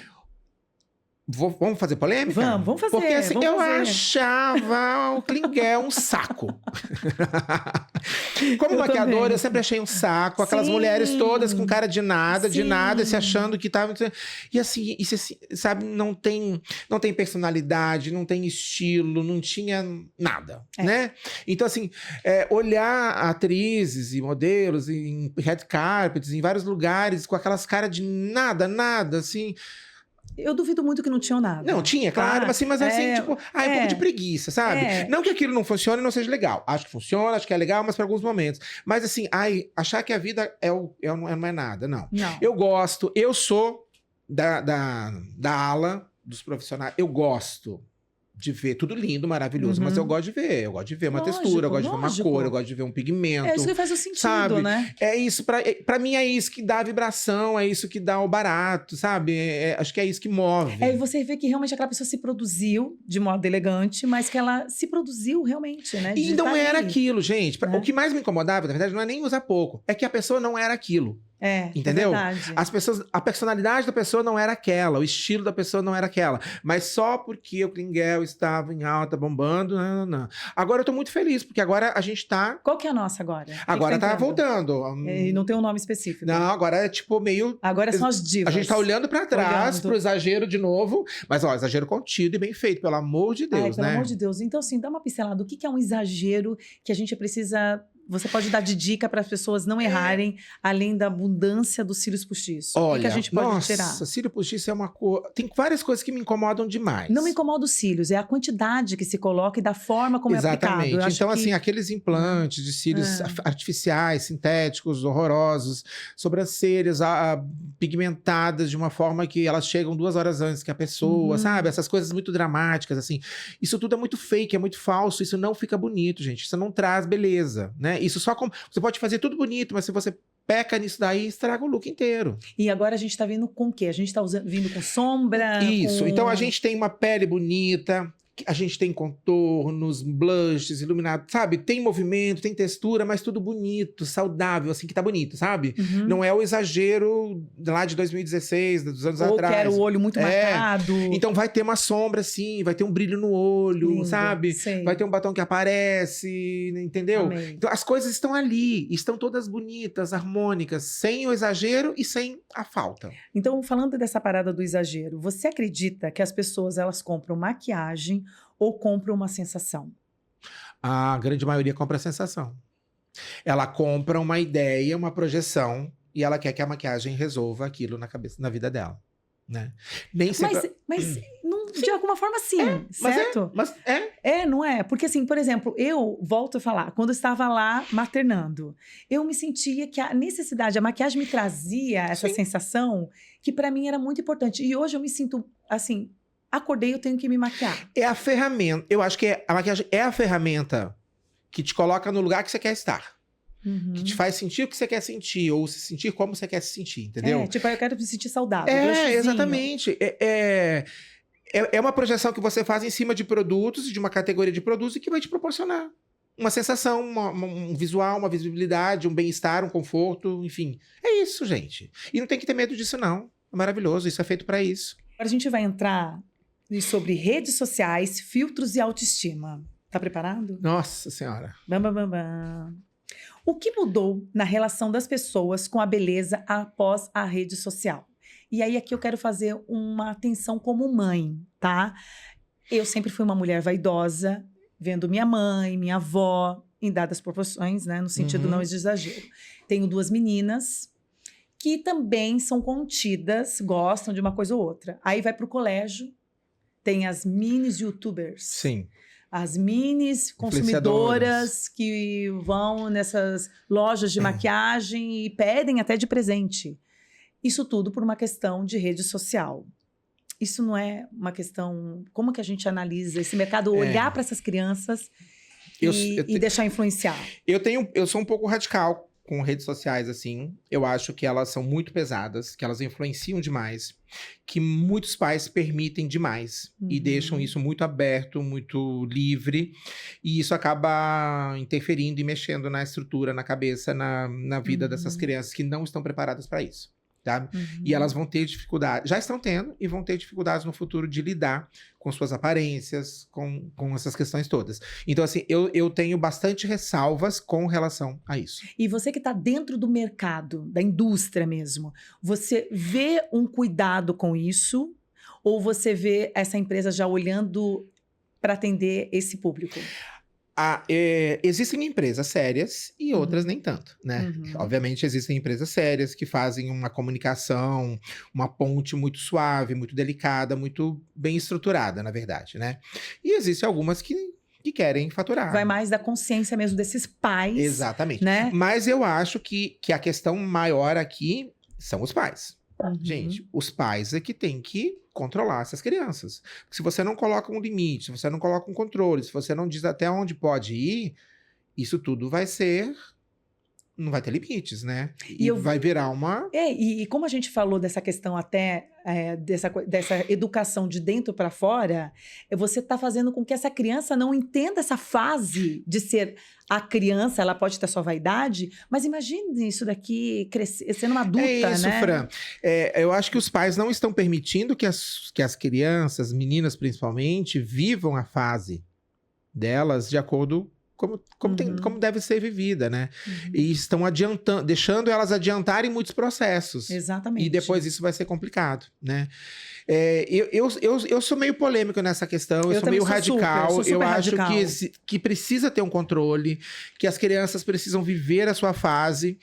B: Vamos fazer polêmica?
A: Vamos fazer.
B: Porque assim, eu achava o Clean Girl um saco. Como maquiadora, eu sempre achei um saco. Aquelas mulheres todas com cara de nada, se achando que tava... E assim, sabe, não tem personalidade, não tem estilo, não tinha nada, né? Então assim, olhar atrizes e modelos em red carpets, em vários lugares, com aquelas caras de nada, assim...
A: Eu duvido muito que não tinham nada.
B: Não, tinha, claro, mas assim, tipo, um pouco de preguiça, sabe? Não que aquilo não funcione e não seja legal. Acho que funciona, acho que é legal, mas para alguns momentos. Mas assim, achar que a vida não é nada, não. Eu gosto, eu sou da ala dos profissionais, eu gosto de ver tudo lindo, maravilhoso, mas eu gosto de ver. Eu gosto de ver uma textura, eu gosto de ver uma cor, eu gosto de ver um pigmento.
A: É isso que faz o sentido,
B: sabe?
A: né?
B: É isso, pra mim é isso que dá a vibração, é isso que dá o barato, sabe? Acho que é isso que move.
A: E você vê que realmente aquela pessoa se produziu de modo elegante, mas que ela se produziu realmente, né?
B: E não era aquilo, gente. O que mais me incomodava, na verdade, não é nem usar pouco, é que a pessoa não era aquilo. Entendeu?
A: É verdade.
B: A personalidade da pessoa não era aquela, o estilo da pessoa não era aquela. Mas só porque o Klingel estava em alta, bombando, não. Agora eu tô muito feliz, porque agora a gente tá...
A: Qual que é a nossa agora?
B: Agora tá voltando.
A: E não tem um nome específico.
B: Não, agora é tipo meio...
A: Agora são as divas.
B: A gente tá olhando pra trás, pro exagero de novo. Mas, ó, exagero contido e bem feito, pelo amor de Deus, né?
A: Pelo amor de Deus. Então, assim, dá uma pincelada. O que é um exagero que a gente precisa... Você pode dar de dica para as pessoas não errarem, além da abundância dos cílios postiços.
B: Olha,
A: o que a gente pode tirar?
B: Nossa, cílio postiço é uma coisa... Tem várias coisas que me incomodam demais.
A: Não me incomoda os cílios, é a quantidade que se coloca e da forma como é aplicado.
B: Exatamente. Então, assim, aqueles implantes de cílios artificiais, sintéticos, horrorosos, sobrancelhas pigmentadas de uma forma que elas chegam 2 horas antes que a pessoa, sabe? Essas coisas muito dramáticas, assim. Isso tudo é muito fake, é muito falso, isso não fica bonito, gente. Isso não traz beleza, né? Isso só como... Você pode fazer tudo bonito, mas se você peca nisso daí, estraga o look inteiro.
A: E agora a gente tá vindo com o quê? A gente tá vindo com sombra?
B: Isso. Então a gente tem uma pele bonita, a gente tem contornos, blushes, iluminados, sabe? Tem movimento, tem textura, mas tudo bonito, saudável, assim, que tá bonito, sabe? Não é o exagero lá de 2016, dos anos atrás.
A: Ou quero o olho muito marcado.
B: Então vai ter uma sombra, assim, vai ter um brilho no olho, lindo, sabe?
A: Sei.
B: Vai ter um batom que aparece, entendeu?
A: Amei.
B: Então as coisas estão ali, estão todas bonitas, harmônicas, sem o exagero e sem a falta.
A: Então, falando dessa parada do exagero, você acredita que as pessoas, elas compram maquiagem ou compra uma sensação?
B: A grande maioria compra a sensação. Ela compra uma ideia, uma projeção, e ela quer que a maquiagem resolva aquilo na cabeça, na vida dela, né? Nem sempre...
A: Mas não, de alguma forma sim, certo? Não é? Porque assim, por exemplo, eu volto a falar, quando eu estava lá maternando, eu me sentia que a necessidade, a maquiagem me trazia essa sensação que para mim era muito importante. E hoje eu me sinto assim... Acordei, eu tenho que me maquiar.
B: É a ferramenta. Eu acho que a maquiagem é a ferramenta que te coloca no lugar que você quer estar. Que te faz sentir o que você quer sentir, ou se sentir como você quer se sentir, entendeu?
A: Tipo, eu quero me sentir saudável.
B: Exatamente. É uma projeção que você faz em cima de produtos, de uma categoria de produtos, e que vai te proporcionar uma sensação, um visual, uma visibilidade, um bem-estar, um conforto, enfim. É isso, gente. E não tem que ter medo disso, não. É maravilhoso, isso é feito pra isso.
A: Agora a gente vai entrar sobre redes sociais, filtros e autoestima. Tá preparado?
B: Nossa Senhora.
A: Bam, bam, bam, bam. O que mudou na relação das pessoas com a beleza após a rede social? E aí aqui eu quero fazer uma atenção como mãe, tá? Eu sempre fui uma mulher vaidosa, vendo minha mãe, minha avó, em dadas proporções, né? No sentido não de exagero. Tenho 2 meninas que também são contidas, gostam de uma coisa ou outra. Aí vai pro colégio, tem as minis youtubers.
B: Sim.
A: As minis consumidoras que vão nessas lojas de maquiagem e pedem até de presente. Isso tudo por uma questão de rede social. Isso não é uma questão... Como que a gente analisa esse mercado? Olhar para essas crianças e deixar influenciar.
B: Eu sou um pouco radical com redes sociais, assim. Eu acho que elas são muito pesadas, que elas influenciam demais, que muitos pais permitem demais e deixam isso muito aberto, muito livre, e isso acaba interferindo e mexendo na estrutura, na cabeça, na vida dessas crianças que não estão preparadas para isso. Sabe? E elas vão ter dificuldade, já estão tendo e vão ter dificuldades no futuro de lidar com suas aparências, com essas questões todas. Então, assim, eu tenho bastante ressalvas com relação a isso.
A: E você que está dentro do mercado, da indústria mesmo, você vê um cuidado com isso ou você vê essa empresa já olhando para atender esse público?
B: Existem empresas sérias e outras nem tanto, né? Obviamente existem empresas sérias que fazem uma comunicação, uma ponte muito suave, muito delicada, muito bem estruturada, na verdade, né? E existem algumas que querem faturar.
A: Vai mais da consciência mesmo desses pais.
B: Exatamente.
A: Né?
B: Mas eu acho que a questão maior aqui são os pais. Gente, os pais é que tem que controlar essas crianças. Se você não coloca um limite, se você não coloca um controle, se você não diz até onde pode ir, isso tudo vai ser... Não vai ter limites, né? E vai virar uma...
A: E como a gente falou dessa questão até, dessa educação de dentro para fora, você está fazendo com que essa criança não entenda essa fase de ser a criança, ela pode ter sua vaidade, mas imagine isso daqui crescer, sendo uma adulta,
B: É isso,
A: né?
B: Fran. Eu acho que os pais não estão permitindo que as crianças, meninas principalmente, vivam a fase delas de acordo como deve ser vivida, né? E estão deixando elas adiantarem muitos processos.
A: Exatamente.
B: E depois isso vai ser complicado, né? Eu sou meio polêmico nessa questão, eu sou meio radical. Eu acho que precisa ter um controle, que as crianças precisam viver a sua fase,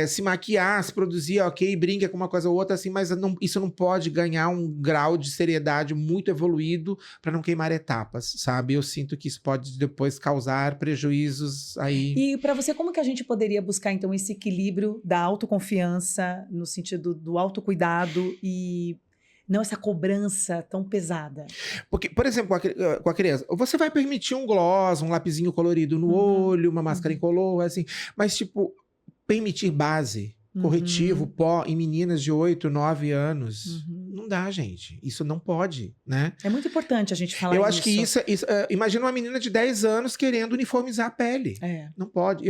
B: se maquiar, se produzir, ok, brinca com uma coisa ou outra, assim, mas isso não pode ganhar um grau de seriedade muito evoluído para não queimar etapas, sabe? Eu sinto que isso pode depois causar prejuízos aí.
A: E para você, como que a gente poderia buscar, então, esse equilíbrio da autoconfiança, no sentido do autocuidado e não essa cobrança tão pesada?
B: Porque, por exemplo, com a criança, você vai permitir um gloss, um lapisinho colorido no olho, uma máscara incolor, assim, mas, tipo, permitir base, corretivo, pó em meninas de 8, 9 anos, não dá, gente. Isso não pode, né?
A: É muito importante a gente falar isso.
B: Eu acho que isso imagina uma menina de 10 anos querendo uniformizar a pele. Não pode.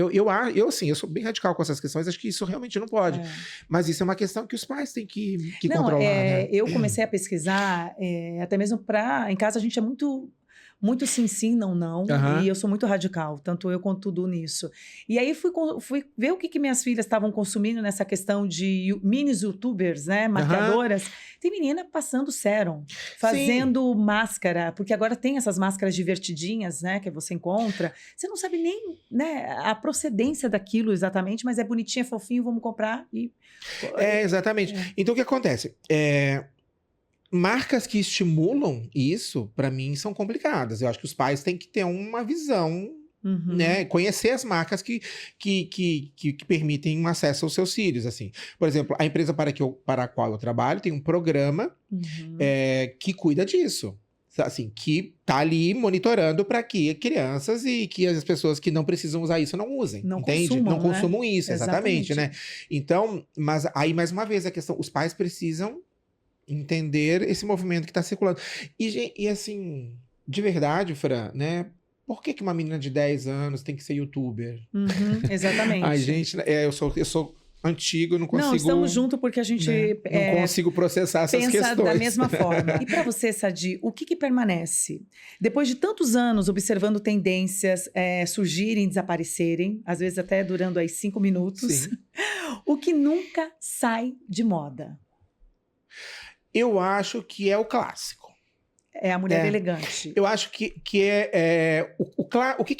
B: Assim, eu sou bem radical com essas questões, acho que isso realmente não pode. Mas isso é uma questão que os pais têm que controlar, né?
A: Eu comecei a pesquisar, até mesmo em casa a gente é muito sim, não. E eu sou muito radical, tanto eu quanto Dudu nisso. E aí fui ver o que minhas filhas estavam consumindo nessa questão de minis youtubers, né? Maquiadoras. Tem menina passando sérum, fazendo máscara, porque agora tem essas máscaras divertidinhas, né? Que você encontra. Você não sabe nem, né, a procedência daquilo exatamente, mas é bonitinho, é fofinho, vamos comprar e...
B: Exatamente. Então, o que acontece? Marcas que estimulam isso, para mim, são complicadas. Eu acho que os pais têm que ter uma visão, né? Conhecer as marcas que permitem um acesso aos seus filhos, assim. Por exemplo, a empresa para a qual eu trabalho tem um programa que cuida disso. Assim, que tá ali monitorando para que crianças e que as pessoas que não precisam usar isso não usem, entende? Não consumam isso, exatamente, né? Então, mas aí, mais uma vez, a questão, os pais precisam entender esse movimento que está circulando. E assim, de verdade, Fran, né? Por que uma menina de 10 anos tem que ser youtuber?
A: Exatamente.
B: Ai, gente, eu sou antigo, não consigo...
A: Não, estamos juntos porque a gente...
B: Não consigo processar essas questões.
A: Pensa da mesma forma. E para você, Sadi, o que permanece? Depois de tantos anos observando tendências surgirem, desaparecerem, às vezes até durando aí 5 minutos, o que nunca sai de moda?
B: Eu acho que é o clássico.
A: É a mulher elegante.
B: Eu acho que o que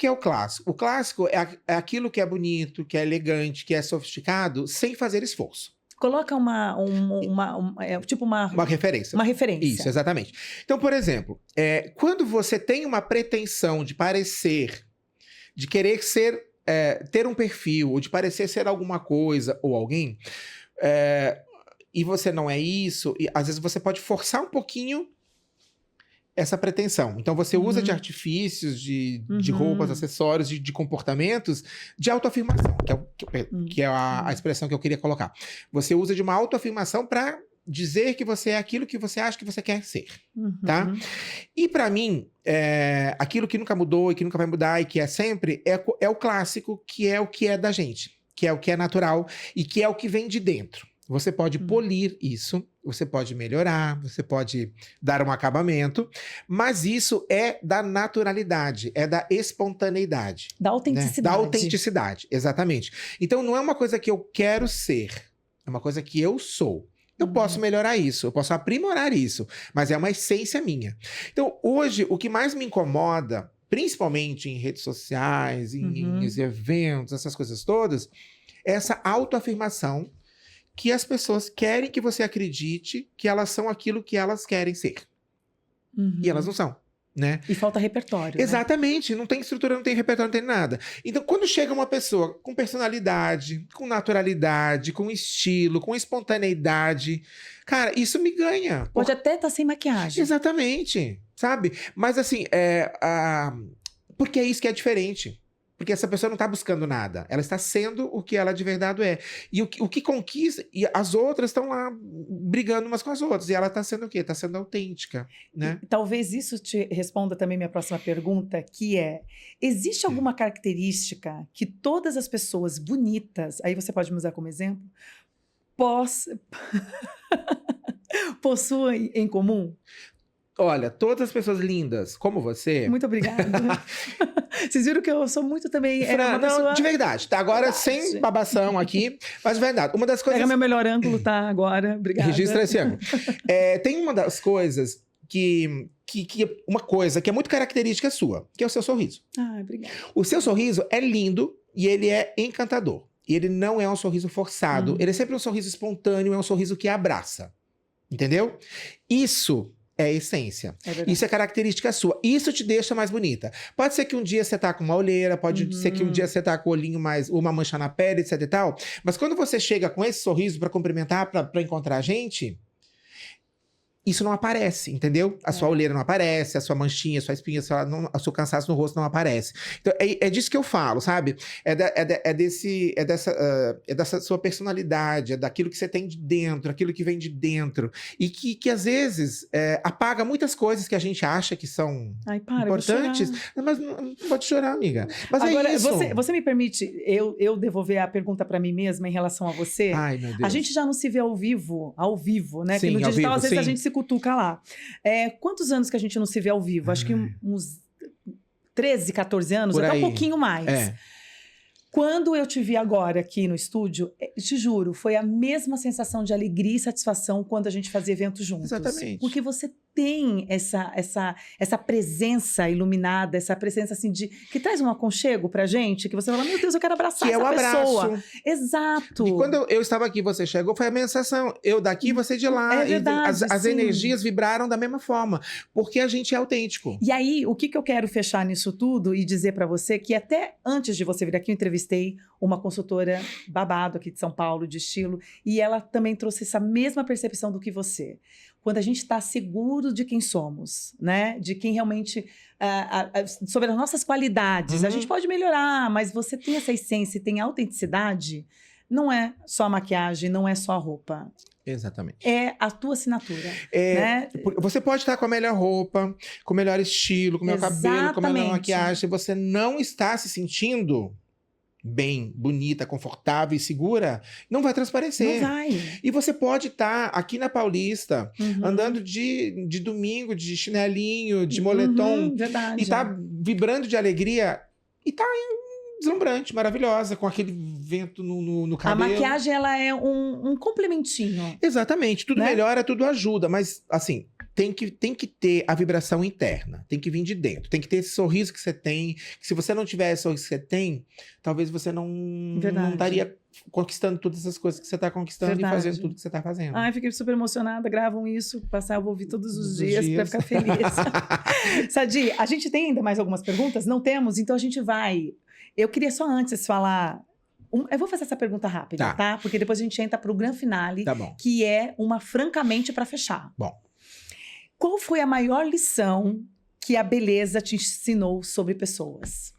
B: é o clássico? O clássico é aquilo que é bonito, que é elegante, que é sofisticado, sem fazer esforço.
A: Coloca uma
B: referência.
A: Uma referência.
B: Isso, exatamente. Então, por exemplo, quando você tem uma pretensão de parecer, de querer ser, ter um perfil, ou de parecer ser alguma coisa ou alguém, e você não é isso, e às vezes você pode forçar um pouquinho essa pretensão. Então você usa de artifícios, de roupas, acessórios, de comportamentos de autoafirmação, que é a expressão que eu queria colocar. Você usa de uma autoafirmação para dizer que você é aquilo que você acha que você quer ser, tá? E para mim, aquilo que nunca mudou e que nunca vai mudar e que é sempre, é o clássico, que é o que é da gente, que é o que é natural e que é o que vem de dentro. Você pode polir isso, você pode melhorar, você pode dar um acabamento, mas isso é da naturalidade, é da espontaneidade.
A: Da autenticidade.
B: Né? Da autenticidade, exatamente. Então não é uma coisa que eu quero ser, é uma coisa que eu sou. Eu posso melhorar isso, eu posso aprimorar isso, mas é uma essência minha. Então hoje, o que mais me incomoda, principalmente em redes sociais, em eventos, essas coisas todas, é essa autoafirmação que as pessoas querem que você acredite que elas são aquilo que elas querem ser. E elas não são. né?
A: E falta repertório, né?
B: Exatamente, não tem estrutura, não tem repertório, não tem nada. Então, quando chega uma pessoa com personalidade, com naturalidade, com estilo, com espontaneidade, cara, isso me ganha.
A: Pode até estar sem maquiagem.
B: Exatamente, sabe? Mas assim, porque é isso que é diferente. Porque essa pessoa não está buscando nada. Ela está sendo o que ela de verdade é. E o que conquista... E as outras estão lá brigando umas com as outras. E ela está sendo o quê? Está sendo autêntica, né?
A: E talvez isso te responda também minha próxima pergunta, que é: existe alguma característica que todas as pessoas bonitas, aí você pode me usar como exemplo, possuem em comum?
B: Olha, todas as pessoas lindas como você...
A: Muito obrigada. Vocês viram que eu sou muito também...
B: Fran,
A: uma
B: não,
A: pessoa...
B: de verdade. Tá agora
A: Verdade.
B: sem babação aqui, mas de verdade. Uma das coisas...
A: Pega meu melhor ângulo, tá? Agora, obrigada.
B: Registra esse ângulo. Tem uma das coisas uma coisa que é muito característica sua, que é o seu sorriso.
A: Ah, obrigada.
B: O seu sorriso é lindo e ele é encantador. E ele não é um sorriso forçado. Ele é sempre um sorriso espontâneo, é um sorriso que abraça. Entendeu? Isso é a essência. Isso é característica sua. Isso te deixa mais bonita. Pode ser que um dia você tá com uma olheira, pode ser que um dia você tá com o olhinho mais... uma mancha na pele, etc e tal. Mas quando você chega com esse sorriso pra cumprimentar, pra encontrar a gente... isso não aparece, entendeu? A sua olheira não aparece, a sua manchinha, a sua espinha, o seu cansaço no rosto não aparece. Então, é disso que eu falo, sabe? Dessa sua personalidade, é daquilo que você tem de dentro, aquilo que vem de dentro. E que às vezes, apaga muitas coisas que a gente acha que são importantes. Mas não pode chorar, amiga. Mas agora, é isso.
A: Você me permite eu devolver a pergunta pra mim mesma em relação a você?
B: Ai, meu Deus.
A: A gente já não se vê ao vivo, né?
B: Sim,
A: que no digital, às vezes,
B: sim.
A: a gente se cutuca lá. Quantos anos que a gente não se vê ao vivo? Acho que uns 13, 14 anos, até um pouquinho mais. Quando eu te vi agora aqui no estúdio, te juro, foi a mesma sensação de alegria e satisfação quando a gente fazia eventos juntos.
B: Exatamente.
A: Porque você tem essa presença iluminada, essa presença assim que traz um aconchego pra gente, que você fala, meu Deus, eu quero abraçar essa pessoa.
B: Abraço.
A: Exato.
B: E quando eu estava aqui, você chegou, foi a mesma sensação. Eu daqui, você de lá.
A: É verdade,
B: as energias vibraram da mesma forma, porque a gente é autêntico.
A: E aí, o que eu quero fechar nisso tudo e dizer pra você que até antes de você vir aqui, eu entrevistei uma consultora babado aqui de São Paulo, de estilo, e ela também trouxe essa mesma percepção do que você. Quando a gente está seguro de quem somos, né? De quem realmente... sobre as nossas qualidades. A gente pode melhorar, mas você tem essa essência e tem autenticidade, não é só a maquiagem, não é só a roupa.
B: Exatamente.
A: É a tua assinatura, né?
B: Você pode estar com a melhor roupa, com o melhor estilo, com o melhor cabelo, com a melhor maquiagem. Se você não está se sentindo bem, bonita, confortável e segura, não vai transparecer.
A: Não vai.
B: E você pode estar aqui na Paulista, andando de domingo, de chinelinho, de moletom,
A: verdade.
B: e tá vibrando de alegria, e tá deslumbrante, maravilhosa, com aquele vento no cabelo.
A: A maquiagem, ela é um complementinho.
B: Exatamente. Tudo
A: né?
B: melhora, tudo ajuda, mas, assim, tem que ter a vibração interna, tem que vir de dentro, tem que ter esse sorriso que você tem, que se você não tiver esse sorriso que você tem, talvez você não estaria conquistando todas essas coisas que você está conquistando e fazendo tudo que você está fazendo.
A: Ai, fiquei super emocionada, gravam isso, eu vou ouvir todos os dias para ficar feliz. Sadi, a gente tem ainda mais algumas perguntas? Não temos? Então a gente vai... Eu queria só antes falar... Eu vou fazer essa pergunta rápida, tá? Porque depois a gente entra para o grande finale, que é uma francamente para fechar.
B: Bom.
A: Qual foi a maior lição que a beleza te ensinou sobre pessoas?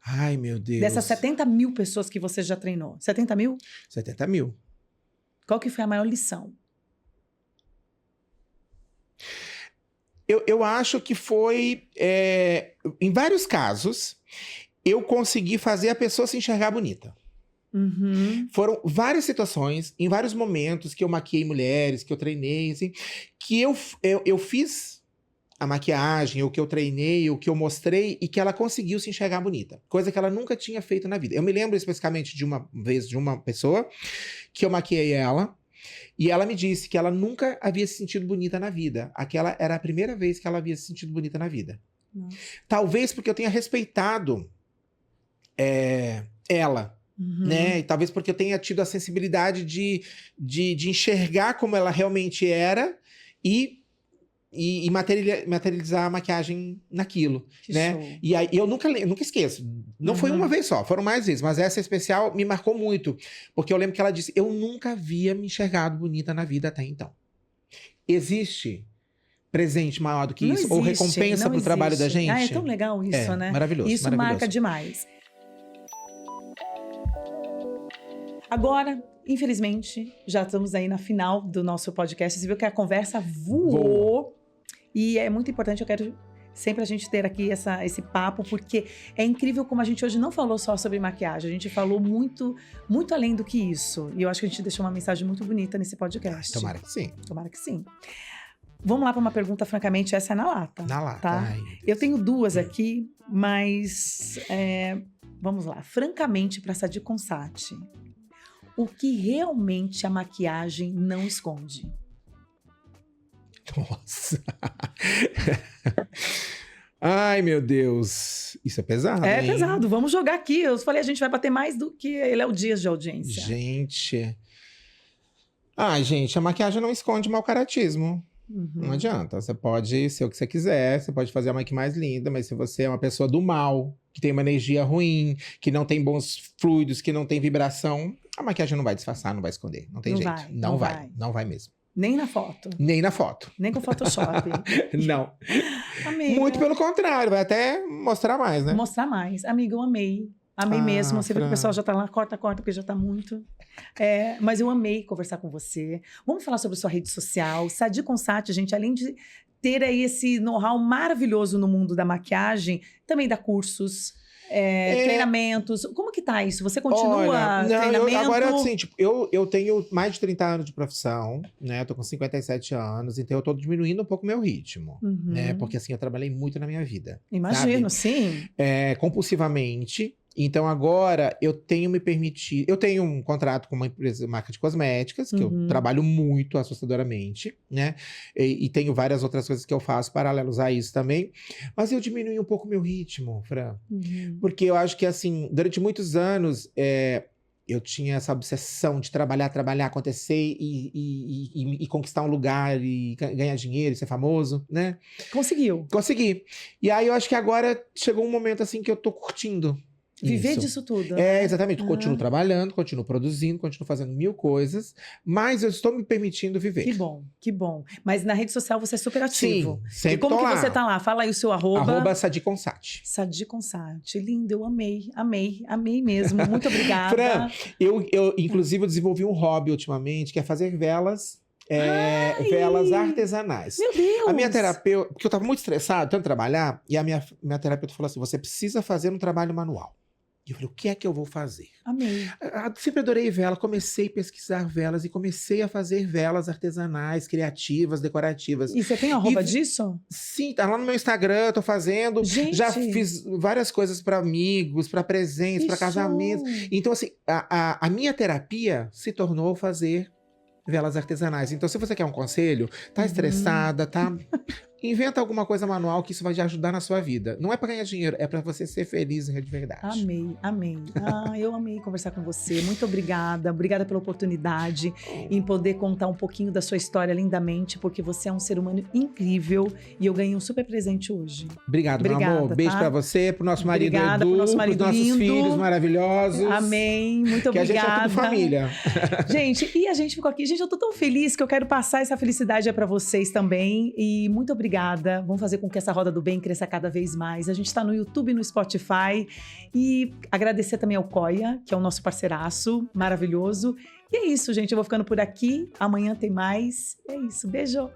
B: Ai, meu Deus.
A: Dessas 70 mil pessoas que você já treinou. 70 mil?
B: 70 mil.
A: Qual que foi a maior lição?
B: Eu acho que foi... em vários casos, eu consegui fazer a pessoa se enxergar bonita. Foram várias situações, em vários momentos que eu maquiei mulheres, que eu treinei, assim, que eu fiz a maquiagem, o que eu treinei, o que eu mostrei, e que ela conseguiu se enxergar bonita. Coisa que ela nunca tinha feito na vida. Eu me lembro especificamente de uma vez de uma pessoa que eu maquiei ela, e ela me disse que ela nunca havia se sentido bonita na vida. Aquela era a primeira vez que ela havia se sentido bonita na vida.
A: Nossa.
B: Talvez porque eu tenha respeitado ela. Né? E talvez porque eu tenha tido a sensibilidade de enxergar como ela realmente era e e materializar a maquiagem naquilo,
A: Que
B: né?
A: show.
B: E aí eu nunca esqueço. Não foi uma vez só, foram mais vezes, mas essa especial me marcou muito, porque eu lembro que ela disse: eu nunca havia me enxergado bonita na vida até então. Existe presente maior do que
A: Não
B: isso? Ou
A: existe,
B: recompensa
A: não
B: pro trabalho da
A: existe.
B: gente?
A: Ah, é tão legal isso, né?
B: Maravilhoso,
A: Isso
B: maravilhoso.
A: marca demais. Agora, infelizmente, já estamos aí na final do nosso podcast. Você viu que a conversa voou. E é muito importante, eu quero sempre a gente ter aqui esse papo, porque é incrível como a gente hoje não falou só sobre maquiagem, a gente falou muito, muito além do que isso. E eu acho que a gente deixou uma mensagem muito bonita nesse podcast.
B: Tomara que sim.
A: Tomara que sim. Vamos lá para uma pergunta, francamente, essa é na lata.
B: Na lata.
A: Tá?
B: Ai, meu Deus.
A: Eu tenho duas aqui, mas vamos lá. Francamente, para Sadi Consati, o que realmente a maquiagem não esconde?
B: Nossa. Ai, meu Deus. Isso é pesado,
A: É
B: hein?
A: pesado, vamos jogar aqui. Eu falei, a gente vai bater mais do que Léo Dias de audiência.
B: Gente. Ai, gente, a maquiagem não esconde mau caratismo.
A: Uhum.
B: Não adianta. Você pode ser o que você quiser, você pode fazer a make mais linda, mas se você é uma pessoa do mal, que tem uma energia ruim, que não tem bons fluidos, que não tem vibração, a maquiagem não vai disfarçar, não vai esconder. Não tem
A: Não
B: jeito.
A: vai,
B: Não
A: não
B: vai.
A: vai.
B: Não vai mesmo.
A: Nem na foto,
B: Nem na foto.
A: nem com Photoshop.
B: Não.
A: Amiga,
B: Muito pelo contrário, vai até mostrar mais, né?
A: mostrar mais. Amiga, eu amei. Amei mesmo. Você vê que o
B: Fran.
A: pessoal já tá lá, corta, porque já tá muito. Mas eu amei conversar com você. Vamos falar sobre sua rede social. Sadi Consati, gente, além de ter aí esse know-how maravilhoso no mundo da maquiagem, também dá cursos, treinamentos. Como que tá isso? Você continua
B: Olha, não,
A: treinamento?
B: agora, assim, tipo, eu tenho mais de 30 anos de profissão, né? Eu tô com 57 anos, então eu tô diminuindo um pouco o meu ritmo,
A: Uhum.
B: né? Porque, assim, eu trabalhei muito na minha vida.
A: Imagino, sim.
B: Compulsivamente. Então, agora, eu tenho me permitido... Eu tenho um contrato com uma empresa, marca de cosméticas, que eu trabalho muito assustadoramente, né? E tenho várias outras coisas que eu faço paralelos a isso também. Mas eu diminui um pouco o meu ritmo, Fran.
A: Uhum.
B: Porque eu acho que, assim, durante muitos anos, eu tinha essa obsessão de trabalhar, acontecer e conquistar um lugar e ganhar dinheiro e ser famoso, né?
A: Conseguiu.
B: Consegui. E aí, eu acho que agora chegou um momento, assim, que eu tô curtindo
A: Viver
B: isso.
A: disso tudo. né?
B: Exatamente. Continuo trabalhando, continuo produzindo, continuo fazendo mil coisas, mas eu estou me permitindo viver.
A: Que bom, que bom. Mas na rede social você é super ativo.
B: Sim, sempre
A: E como
B: tô
A: que
B: lá.
A: você tá lá? Fala aí o seu arroba.
B: Sadi Consati.
A: Sadi Consati. Lindo, eu amei mesmo. Muito obrigada.
B: Fran, eu inclusive, eu desenvolvi um hobby ultimamente, que é fazer velas. Velas artesanais.
A: Meu Deus!
B: A minha terapeuta, porque eu tava muito estressado, tanto trabalhar, e a minha terapeuta falou assim: você precisa fazer um trabalho manual. E eu falei: o que é que eu vou fazer?
A: Amei.
B: Sempre adorei vela, comecei a pesquisar velas e comecei a fazer velas artesanais, criativas, decorativas.
A: E você tem arroba disso?
B: Sim, tá lá no meu Instagram, tô fazendo.
A: Gente!
B: Já fiz várias coisas para amigos, para presentes,
A: Que
B: para casamentos.
A: show!
B: Então, assim, a minha terapia se tornou fazer velas artesanais. Então, se você quer um conselho, tá estressada, tá... Inventa alguma coisa manual que isso vai te ajudar na sua vida. Não é para ganhar dinheiro, é para você ser feliz de verdade.
A: Amei. Eu amei conversar com você. Muito obrigada. Obrigada pela oportunidade em poder contar um pouquinho da sua história lindamente, porque você é um ser humano incrível e eu ganhei um super presente hoje.
B: Obrigado, meu
A: Obrigada,
B: amor. Beijo
A: tá?
B: pra você, pro nosso marido
A: Obrigada,
B: Edu,
A: pro nosso marido
B: pros nossos
A: lindo.
B: filhos maravilhosos.
A: Amém. Muito
B: Que a
A: obrigada.
B: gente é tudo família.
A: Gente, e a gente ficou aqui. Gente, eu tô tão feliz que eu quero passar essa felicidade para vocês também. E muito obrigada. Vamos fazer com que essa roda do bem cresça cada vez mais. A gente tá no YouTube e no Spotify. E agradecer também ao Coia, que é o nosso parceiraço maravilhoso. E é isso, gente. Eu vou ficando por aqui. Amanhã tem mais. É isso. Beijo.